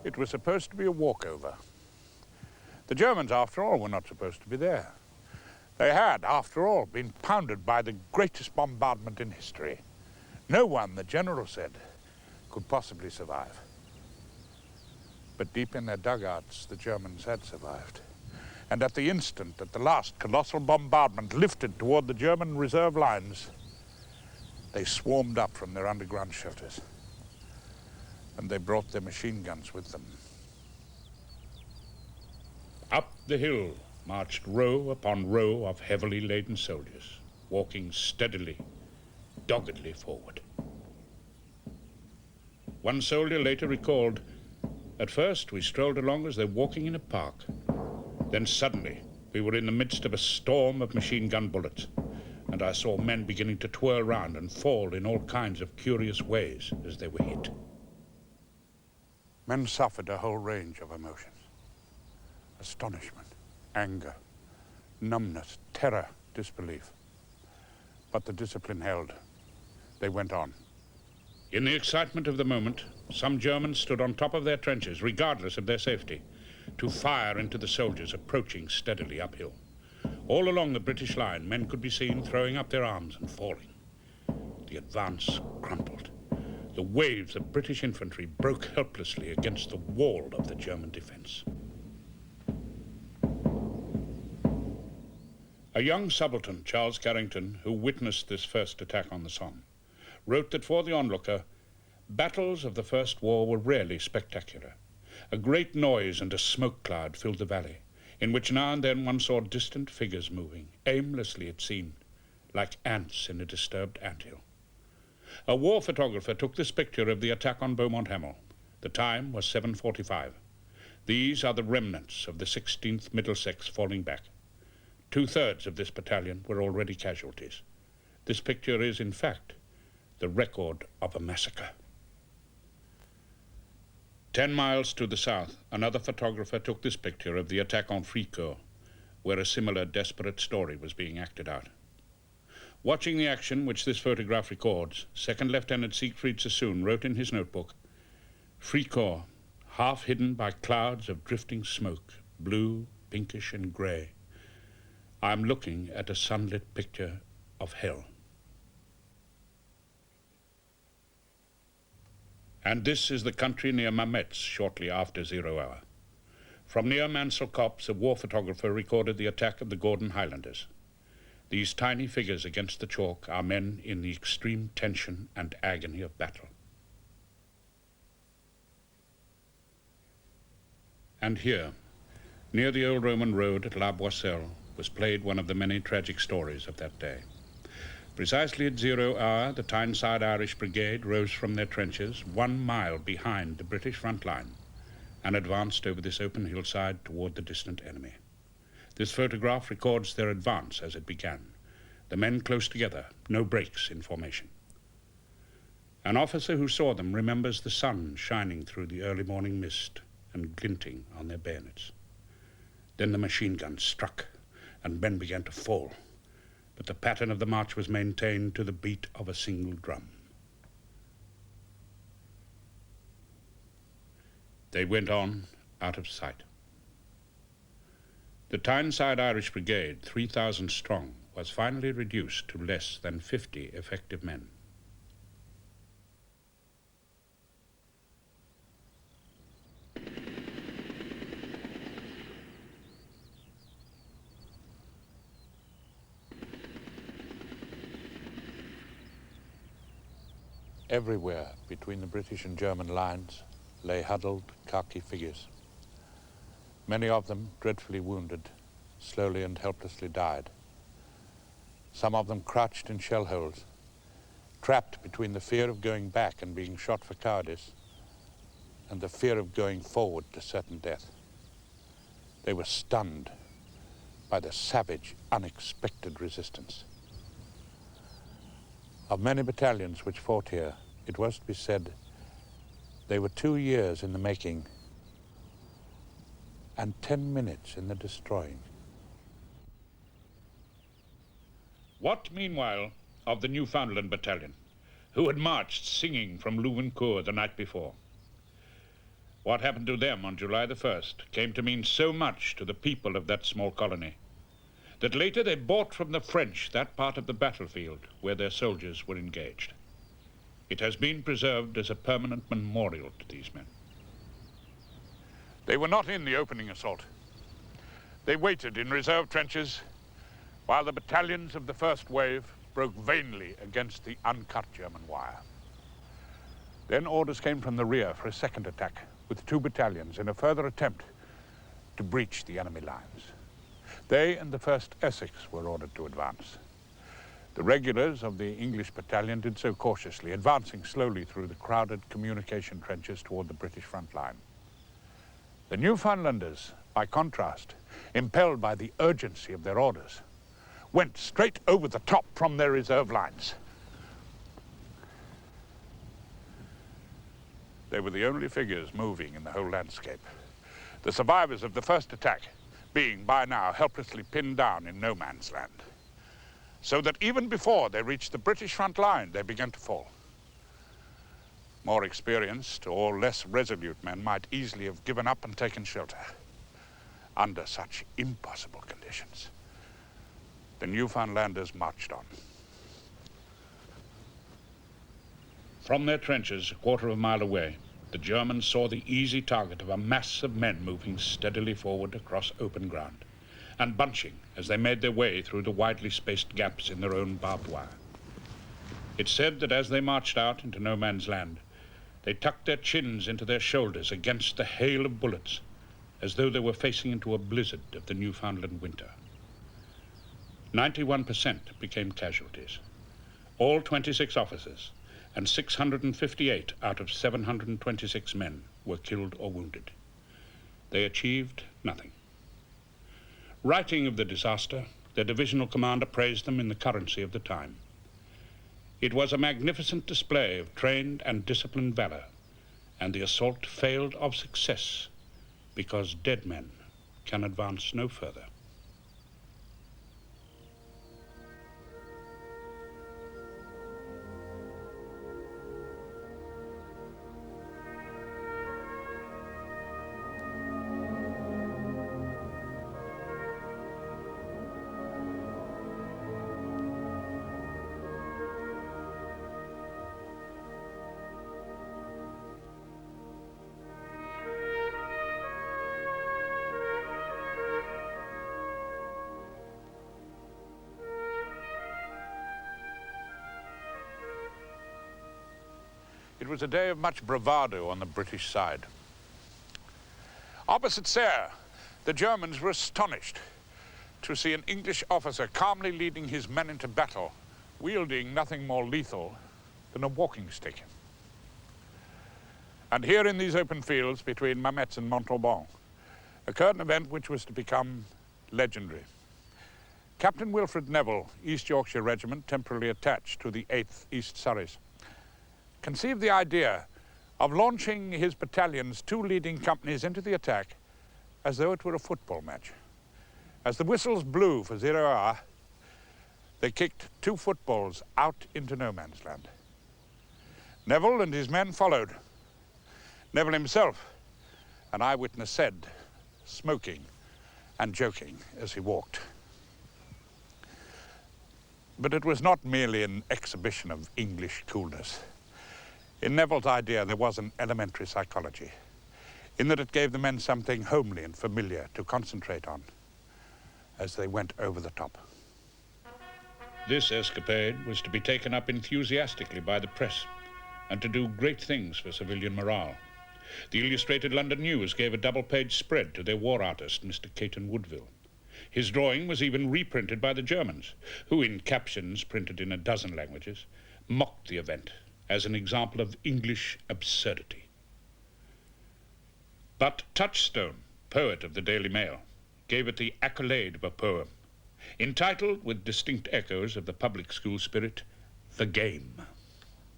[SPEAKER 4] It was supposed to be a walkover. The Germans, after all, were not supposed to be there. They had, after all, been pounded by the greatest bombardment in history. No one, the general said, could possibly survive. But deep in their dugouts, the Germans had survived. And at the instant that the last colossal bombardment lifted toward the German reserve lines, they swarmed up from their underground shelters. And they brought their machine guns with them.
[SPEAKER 3] Up the hill marched row upon row of heavily laden soldiers, walking steadily, doggedly forward. One soldier later recalled, "At first we strolled along as though walking in a park. Then suddenly we were in the midst of a storm of machine gun bullets, and I saw men beginning to twirl round and fall in all kinds of curious ways as they were hit."
[SPEAKER 4] Men suffered a whole range of emotions. Astonishment, anger, numbness, terror, disbelief. But the discipline held. They went on.
[SPEAKER 3] In the excitement of the moment, some Germans stood on top of their trenches, regardless of their safety, to fire into the soldiers approaching steadily uphill. All along the British line, men could be seen throwing up their arms and falling. The advance crumpled. The waves of British infantry broke helplessly against the wall of the German defense. A young subaltern, Charles Carrington, who witnessed this first attack on the Somme, wrote that for the onlooker, battles of the First War were rarely spectacular. A great noise and a smoke cloud filled the valley, in which now and then one saw distant figures moving, aimlessly it seemed, like ants in a disturbed anthill. A war photographer took this picture of the attack on Beaumont Hamel. The time was 7:45. These are the remnants of the 16th Middlesex falling back. 2/3 of this battalion were already casualties. This picture is, in fact, the record of a massacre. 10 miles to the south, another photographer took this picture of the attack on Fricourt, where a similar desperate story was being acted out. Watching the action which this photograph records, Second Lieutenant Siegfried Sassoon wrote in his notebook, "Fricourt, half hidden by clouds of drifting smoke, blue, pinkish, and grey. I'm looking at a sunlit picture of hell." And this is the country near Mametz shortly after 0 hour. From near Mansell Copse, a war photographer recorded the attack of the Gordon Highlanders. These tiny figures against the chalk are men in the extreme tension and agony of battle. And here, near the old Roman road at La Boisselle, was played one of the many tragic stories of that day. Precisely at 0 hour, the Tyneside Irish Brigade rose from their trenches 1 mile behind the British front line and advanced over this open hillside toward the distant enemy. This photograph records their advance as it began, the men close together, no breaks in formation. An officer who saw them remembers the sun shining through the early morning mist and glinting on their bayonets. Then the machine guns struck, and men began to fall, but the pattern of the march was maintained to the beat of a single drum. They went on out of sight. The Tyneside Irish Brigade, 3,000 strong, was finally reduced to less than 50 effective men.
[SPEAKER 4] Everywhere between the British and German lines lay huddled khaki figures. Many of them, dreadfully wounded, slowly and helplessly died. Some of them crouched in shell holes, trapped between the fear of going back and being shot for cowardice and the fear of going forward to certain death. They were stunned by the savage, unexpected resistance. Of many battalions which fought here, it was to be said they were 2 years in the making and 10 minutes in the destroying.
[SPEAKER 3] What, meanwhile, of the Newfoundland Battalion, who had marched singing from Louvencourt the night before? What happened to them on July the 1st came to mean so much to the people of that small colony that later they bought from the French that part of the battlefield where their soldiers were engaged. It has been preserved as a permanent memorial to these men.
[SPEAKER 4] They were not in the opening assault. They waited in reserve trenches while the battalions of the first wave broke vainly against the uncut German wire. Then orders came from the rear for a second attack with 2 battalions in a further attempt to breach the enemy lines. They and the 1st Essex were ordered to advance. The regulars of the English battalion did so cautiously, advancing slowly through the crowded communication trenches toward the British front line. The Newfoundlanders, by contrast, impelled by the urgency of their orders, went straight over the top from their reserve lines. They were the only figures moving in the whole landscape. The survivors of the first attack being by now helplessly pinned down in no man's land, so that even before they reached the British front line, they began to fall. More experienced or less resolute men might easily have given up and taken shelter. Under such impossible conditions, the Newfoundlanders marched on.
[SPEAKER 3] From their trenches, a quarter of a mile away, the Germans saw the easy target of a mass of men moving steadily forward across open ground and bunching as they made their way through the widely spaced gaps in their own barbed wire. It's said that as they marched out into no man's land, they tucked their chins into their shoulders against the hail of bullets, as though they were facing into a blizzard of the Newfoundland winter. 91% became casualties. All 26 officers and 658 out of 726 men were killed or wounded. They achieved nothing. Writing of the disaster, their divisional commander praised them in the currency of the time. It was a magnificent display of trained and disciplined valor, and the assault failed of success because dead men can advance no further.
[SPEAKER 4] It was a day of much bravado on the British side. Opposite Serre, the Germans were astonished to see an English officer calmly leading his men into battle, wielding nothing more lethal than a walking stick. And here in these open fields between Mametz and Montauban occurred an event which was to become legendary. Captain Wilfred Neville, East Yorkshire Regiment, temporarily attached to the 8th East Surreys, conceived the idea of launching his battalion's 2 leading companies into the attack as though it were a football match. As the whistles blew for 0 hour, they kicked 2 footballs out into no man's land. Neville and his men followed. Neville himself, an eyewitness said, smoking and joking as he walked. But it was not merely an exhibition of English coolness. In Neville's idea, there was an elementary psychology, in that it gave the men something homely and familiar to concentrate on as they went over the top.
[SPEAKER 3] This escapade was to be taken up enthusiastically by the press and to do great things for civilian morale. The Illustrated London News gave a double-page spread to their war artist, Mr. Caton Woodville. His drawing was even reprinted by the Germans, who, in captions printed in a dozen languages, mocked the event as an example of English absurdity. But Touchstone, poet of the Daily Mail, gave it the accolade of a poem, entitled, with distinct echoes of the public school spirit, The Game.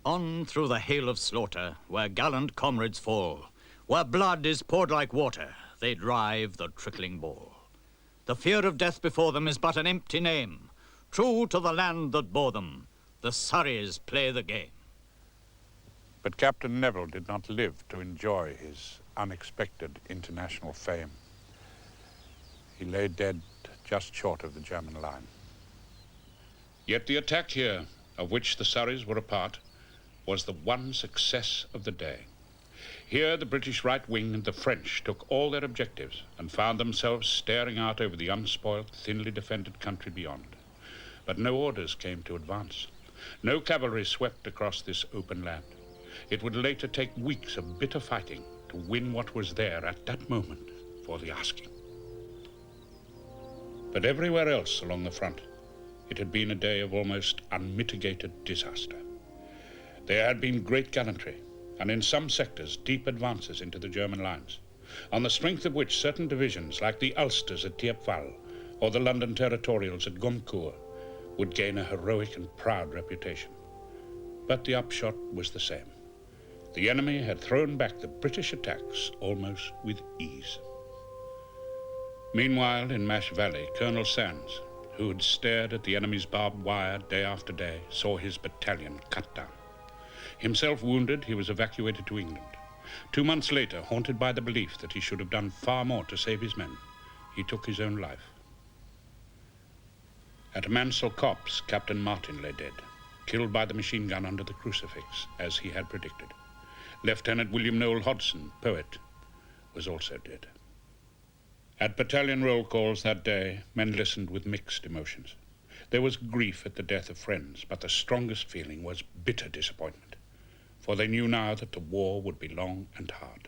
[SPEAKER 1] On through the hail of slaughter, where gallant comrades fall, where blood is poured like water, they drive the trickling ball. The fear of death before them is but an empty name. True to the land that bore them, the Surreys play the game.
[SPEAKER 4] But Captain Neville did not live to enjoy his unexpected international fame. He lay dead just short of the German line.
[SPEAKER 3] Yet the attack here, of which the Surreys were a part, was the one success of the day. Here the British right wing and the French took all their objectives and found themselves staring out over the unspoilt, thinly defended country beyond. But no orders came to advance. No cavalry swept across this open land. It would later take weeks of bitter fighting to win what was there at that moment for the asking. But everywhere else along the front, it had been a day of almost unmitigated disaster. There had been great gallantry, and in some sectors deep advances into the German lines, on the strength of which certain divisions, like the Ulsters at Thiepval or the London Territorials at Gommecourt, would gain a heroic and proud reputation. But the upshot was the same. The enemy had thrown back the British attacks almost with ease. Meanwhile, in Mash Valley, Colonel Sands, who had stared at the enemy's barbed wire day after day, saw his battalion cut down. Himself wounded, he was evacuated to England. 2 months later, haunted by the belief that he should have done far more to save his men, he took his own life. At Mansell Copse, Captain Martin lay dead, killed by the machine gun under the crucifix, as he had predicted. Lieutenant William Noel Hodgson, poet, was also dead. At battalion roll calls that day, men listened with mixed emotions. There was grief at the death of friends, but the strongest feeling was bitter disappointment, for they knew now that the war would be long and hard.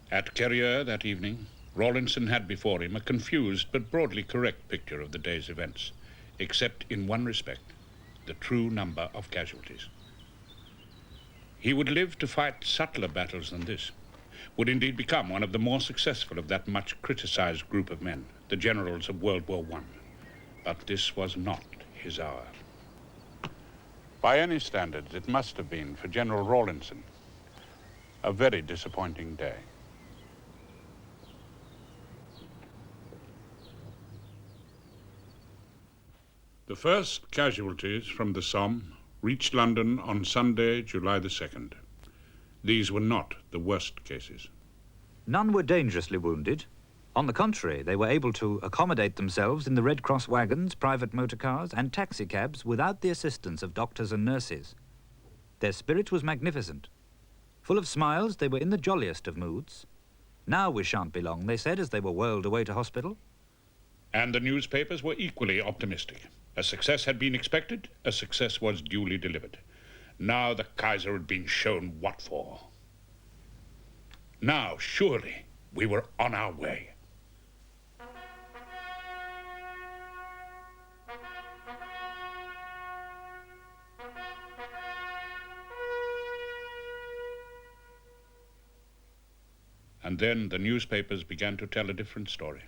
[SPEAKER 3] At Carrier that evening, Rawlinson had before him a confused but broadly correct picture of the day's events, except in one respect, the true number of casualties. He would live to fight subtler battles than this, would indeed become one of the more successful of that much criticized group of men, the generals of World War I. But this was not his hour.
[SPEAKER 4] By any standards, it must have been, for General Rawlinson, a very disappointing day. The first casualties from the Somme reached London on Sunday, July the 2nd. These were not the worst cases.
[SPEAKER 2] None were dangerously wounded. On the contrary, they were able to accommodate themselves in the Red Cross wagons, private motor cars and taxicabs without the assistance of doctors and nurses. Their spirit was magnificent. Full of smiles, they were in the jolliest of moods. Now we shan't be long, they said as they were whirled away to hospital.
[SPEAKER 3] And the newspapers were equally optimistic. A success had been expected, a success was duly delivered. Now the Kaiser had been shown what for. Now, surely, we were on our way. And then the newspapers began to tell a different story,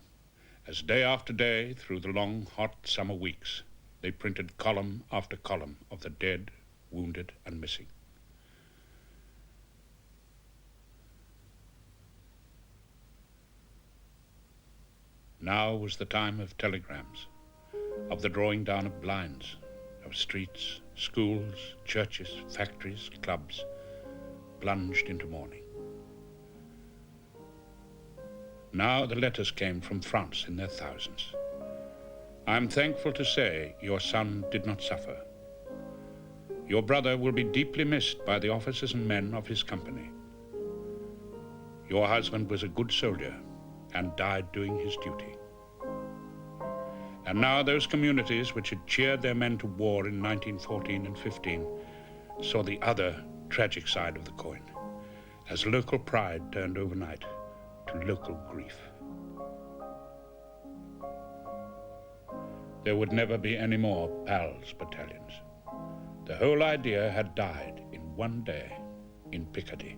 [SPEAKER 3] as day after day, through the long, hot summer weeks, they printed column after column of the dead, wounded, and missing. Now was the time of telegrams, of the drawing down of blinds, of streets, schools, churches, factories, clubs, plunged into mourning. Now the letters came from France in their thousands. I am thankful to say your son did not suffer. Your brother will be deeply missed by the officers and men of his company. Your husband was a good soldier and died doing his duty. And now those communities which had cheered their men to war in 1914 and 15 saw the other tragic side of the coin, as local pride turned overnight to local grief. There would never be any more PALS battalions. The whole idea had died in one day in Picardy.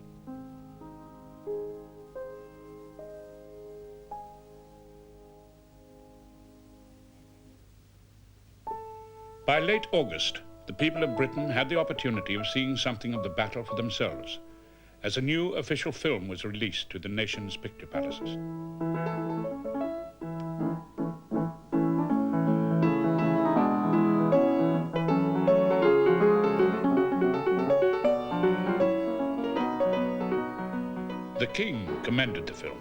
[SPEAKER 3] By late August, the people of Britain had the opportunity of seeing something of the battle for themselves, as a new official film was released to the nation's picture palaces. The King commended the film.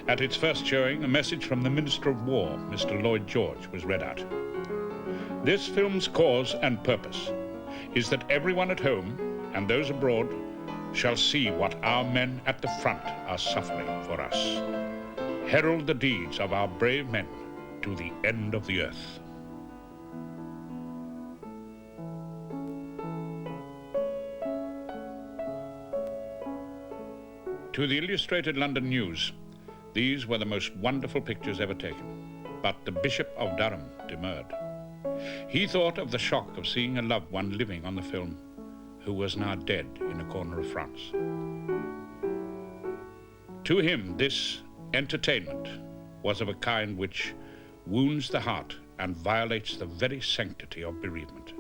[SPEAKER 3] At its first showing, a message from the Minister of War, Mr. Lloyd George, was read out. This film's cause and purpose is that everyone at home and those abroad shall see what our men at the front are suffering for us. Herald the deeds of our brave men to the end of the earth. To the Illustrated London News, these were the most wonderful pictures ever taken, but the Bishop of Durham demurred. He thought of the shock of seeing a loved one living on the film who was now dead in a corner of France. To him, this entertainment was of a kind which wounds the heart and violates the very sanctity of bereavement.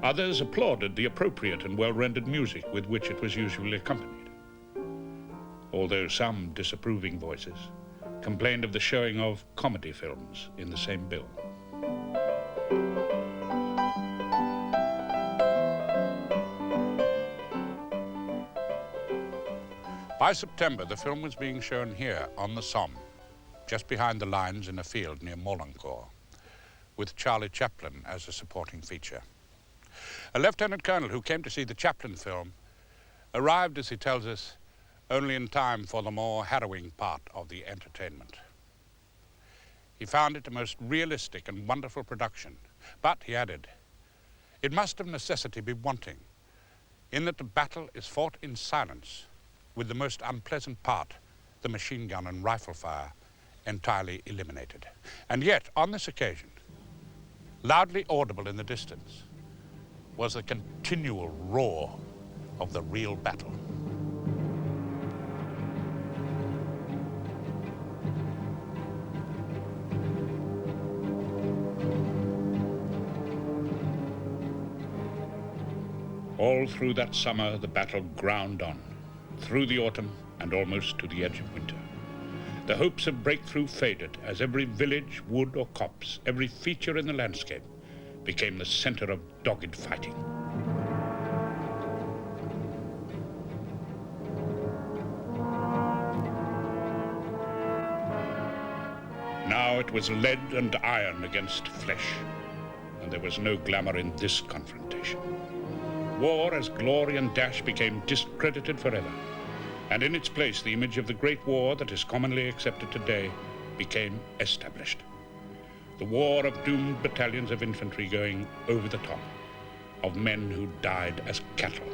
[SPEAKER 3] Others applauded the appropriate and well-rendered music with which it was usually accompanied, although some disapproving voices complained of the showing of comedy films in the same bill.
[SPEAKER 4] By September, the film was being shown here on the Somme, just behind the lines in a field near Molencourt, with Charlie Chaplin as a supporting feature. A lieutenant colonel who came to see the Chaplin film arrived, as he tells us, only in time for the more harrowing part of the entertainment. He found it a most realistic and wonderful production, but, he added, it must of necessity be wanting, in that the battle is fought in silence, with the most unpleasant part, the machine gun and rifle fire, entirely eliminated. And yet, on this occasion, loudly audible in the distance, was the continual roar of the real battle.
[SPEAKER 3] All through that summer, the battle ground on, through the autumn and almost to the edge of winter. The hopes of breakthrough faded as every village, wood or copse, every feature in the landscape became the center of dogged fighting. Now it was lead and iron against flesh, and there was no glamour in this confrontation. War as glory and dash became discredited forever, and in its place the image of the Great War that is commonly accepted today became established. The war of doomed battalions of infantry going over the top, of men who died as cattle.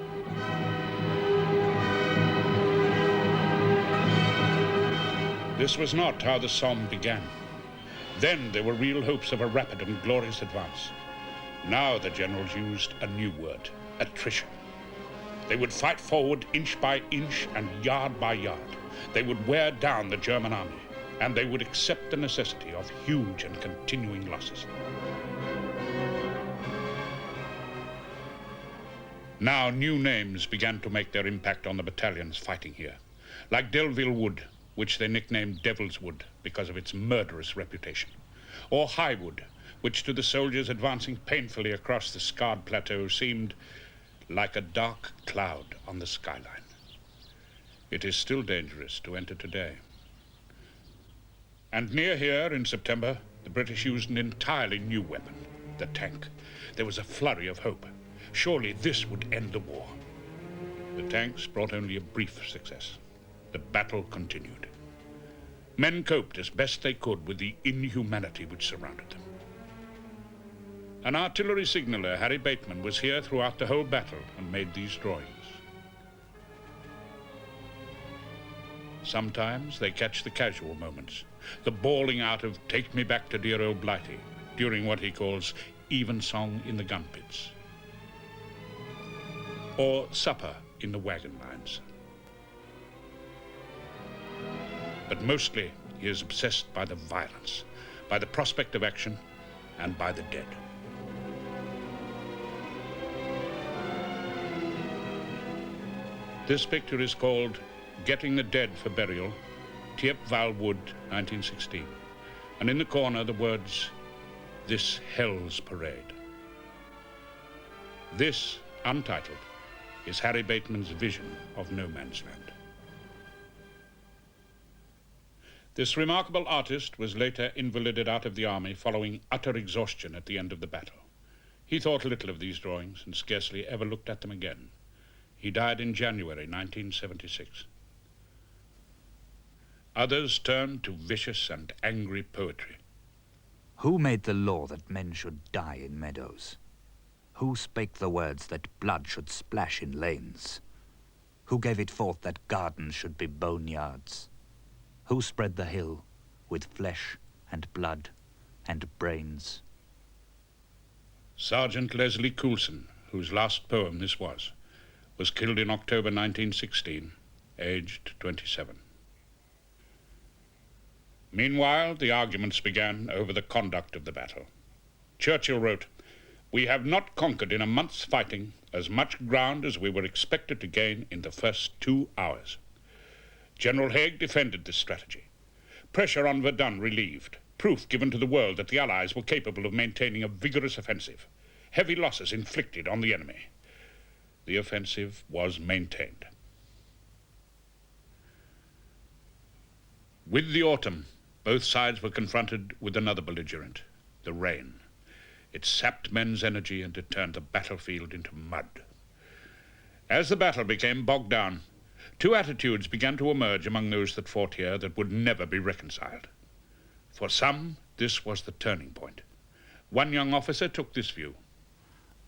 [SPEAKER 3] This was not how the Somme began. Then there were real hopes of a rapid and glorious advance. Now the generals used a new word, attrition. They would fight forward inch by inch and yard by yard. They would wear down the German army, and they would accept the necessity of huge and continuing losses. Now new names began to make their impact on the battalions fighting here, like Delville Wood, which they nicknamed Devil's Wood because of its murderous reputation, or High Wood, which to the soldiers advancing painfully across the scarred plateau seemed like a dark cloud on the skyline. It is still dangerous to enter today. And near here in September, the British used an entirely new weapon, the tank. There was a flurry of hope. Surely this would end the war. The tanks brought only a brief success. The battle continued. Men coped as best they could with the inhumanity which surrounded them. An artillery signaller, Harry Bateman, was here throughout the whole battle and made these drawings. Sometimes they catch the casual moments, the bawling out of "Take me back to dear old Blighty" during what he calls evensong in the gun pits, or supper in the wagon lines. But mostly he is obsessed by the violence, by the prospect of action, and by the dead. This picture is called "Getting the Dead for Burial," Thiepval Wood, 1916. And in the corner, the words, "This Hell's Parade." This, untitled, is Harry Bateman's vision of no man's land. This remarkable artist was later invalided out of the army following utter exhaustion at the end of the battle. He thought little of these drawings and scarcely ever looked at them again. He died in January 1976. Others turned to vicious and angry poetry.
[SPEAKER 2] Who made the law that men should die in meadows? Who spake the words that blood should splash in lanes? Who gave it forth that gardens should be boneyards? Who spread the hill with flesh and blood and brains?
[SPEAKER 3] Sergeant Leslie Coulson, whose last poem this was killed in October 1916, aged 27. Meanwhile, the arguments began over the conduct of the battle. Churchill wrote, "We have not conquered in a month's fighting as much ground as we were expected to gain in the first 2 hours." General Haig defended this strategy. Pressure on Verdun relieved, proof given to the world that the Allies were capable of maintaining a vigorous offensive. Heavy losses inflicted on the enemy. The offensive was maintained. With the autumn, both sides were confronted with another belligerent, the rain. It sapped men's energy and it turned the battlefield into mud. As the battle became bogged down, two attitudes began to emerge among those that fought here that would never be reconciled. For some, this was the turning point. One young officer took this view.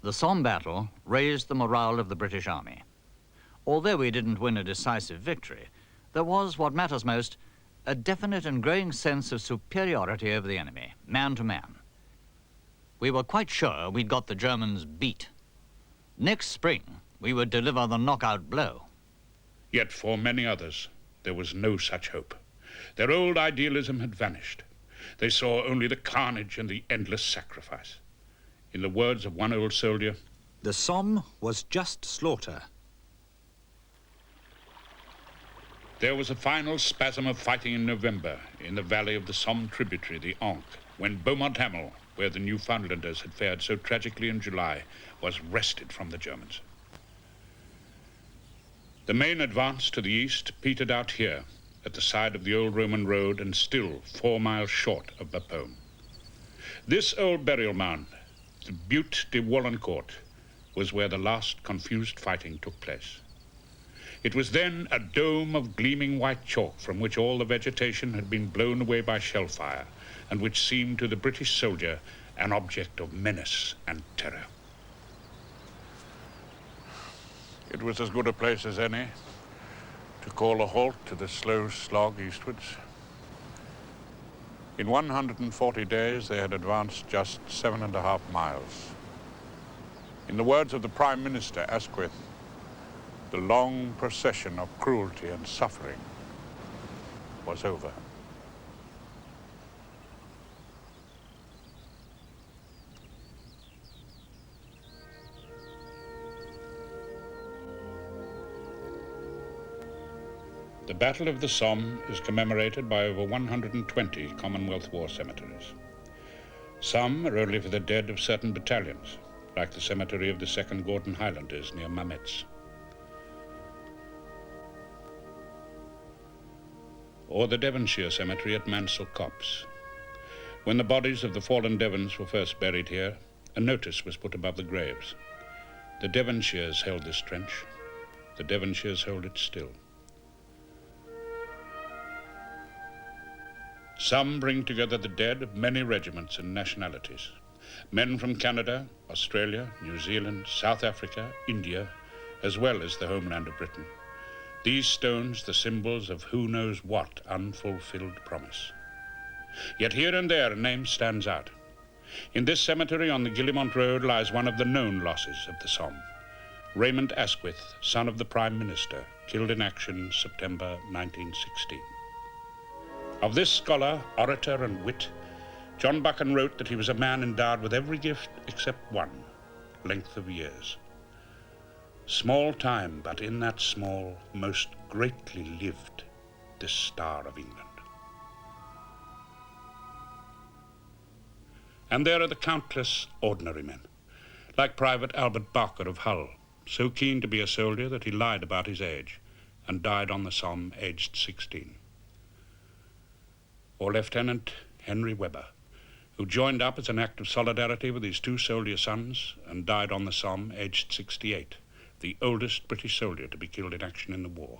[SPEAKER 1] The Somme battle raised the morale of the British Army. Although we didn't win a decisive victory, there was, what matters most, a definite and growing sense of superiority over the enemy, man to man. We were quite sure we'd got the Germans beat. Next spring, we would deliver the knockout blow.
[SPEAKER 3] Yet for many others, there was no such hope. Their old idealism had vanished. They saw only the carnage and the endless sacrifice. In the words of one old soldier,
[SPEAKER 5] The Somme was just slaughter.
[SPEAKER 3] there was a final spasm of fighting in November in the valley of the Somme tributary, the Ancre, when Beaumont Hamel, where the Newfoundlanders had fared so tragically in July, was wrested from the Germans. The main advance to the east petered out here, at the side of the old Roman road and still 4 miles short of Bapaume. This old burial mound, the Butte de Wallencourt, was where the last confused fighting took place. It was then a dome of gleaming white chalk from which all the vegetation had been blown away by shell fire, and which seemed to the British soldier an object of menace and terror.
[SPEAKER 4] It was as good a place as any to call a halt to the slow slog eastwards. In 140 days, they had advanced just 7.5 miles. In the words of the Prime Minister, Asquith, the long procession of cruelty and suffering was over.
[SPEAKER 3] The Battle of the Somme is commemorated by over 120 Commonwealth War cemeteries. Some are only for the dead of certain battalions, like the cemetery of the 2nd Gordon Highlanders near Mametz. Or the Devonshire Cemetery at Mansell Copse. When the bodies of the fallen Devons were first buried here, a notice was put above the graves. The Devonshires held this trench. The Devonshires hold it still. Some bring together the dead of many regiments and nationalities. Men from Canada, Australia, New Zealand, South Africa, India, as well as the homeland of Britain. These stones, the symbols of who knows what unfulfilled promise. Yet here and there a name stands out. In this cemetery on the Guillemont Road lies one of the known losses of the Somme. Raymond Asquith, son of the Prime Minister, killed in action September 1916. Of this scholar, orator, and wit, John Buchan wrote that he was a man endowed with every gift except one, length of years. Small time, but in that small, most greatly lived this Star of England. And there are the countless ordinary men, like Private Albert Barker of Hull, so keen to be a soldier that he lied about his age and died on the Somme aged 16. Or Lieutenant Henry Webber, who joined up as an act of solidarity with his 2 soldier sons and died on the Somme aged 68, the oldest British soldier to be killed in action in the war.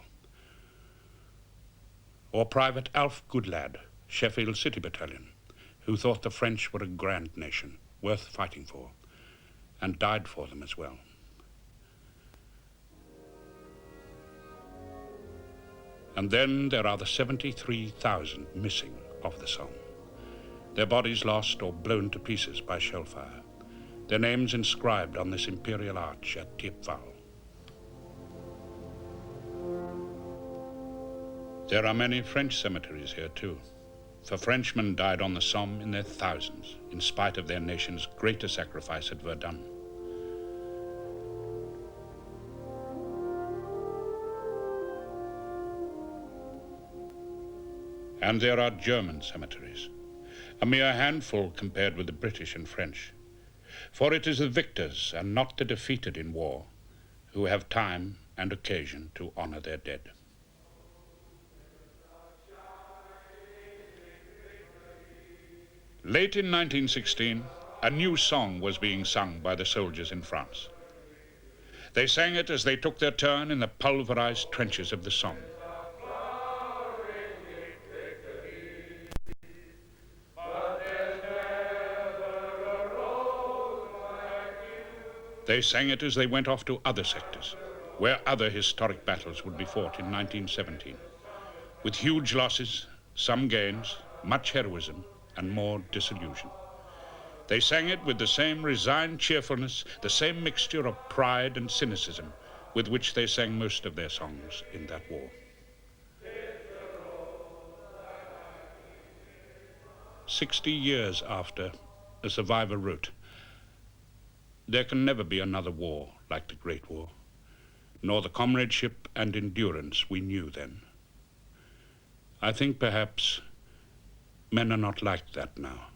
[SPEAKER 3] Or Private Alf Goodlad, Sheffield City Battalion, who thought the French were a grand nation, worth fighting for, and died for them as well. And then there are the 73,000 missing of the Somme. Their bodies lost or blown to pieces by shellfire. Their names inscribed on this imperial arch at Thiepval. There are many French cemeteries here too, for Frenchmen died on the Somme in their thousands, in spite of their nation's greater sacrifice at Verdun. And there are German cemeteries, a mere handful compared with the British and French. For it is the victors and not the defeated in war who have time and occasion to honor their dead. Late in 1916, a new song was being sung by the soldiers in France. They sang it as they took their turn in the pulverized trenches of the Somme. They sang it as they went off to other sectors, where other historic battles would be fought in 1917, with huge losses, some gains, much heroism, and more disillusion. They sang it with the same resigned cheerfulness, the same mixture of pride and cynicism with which they sang most of their songs in that war. 60 years after, a survivor wrote, "There can never be another war like the Great War, nor the comradeship and endurance we knew then. I think perhaps men are not like that now."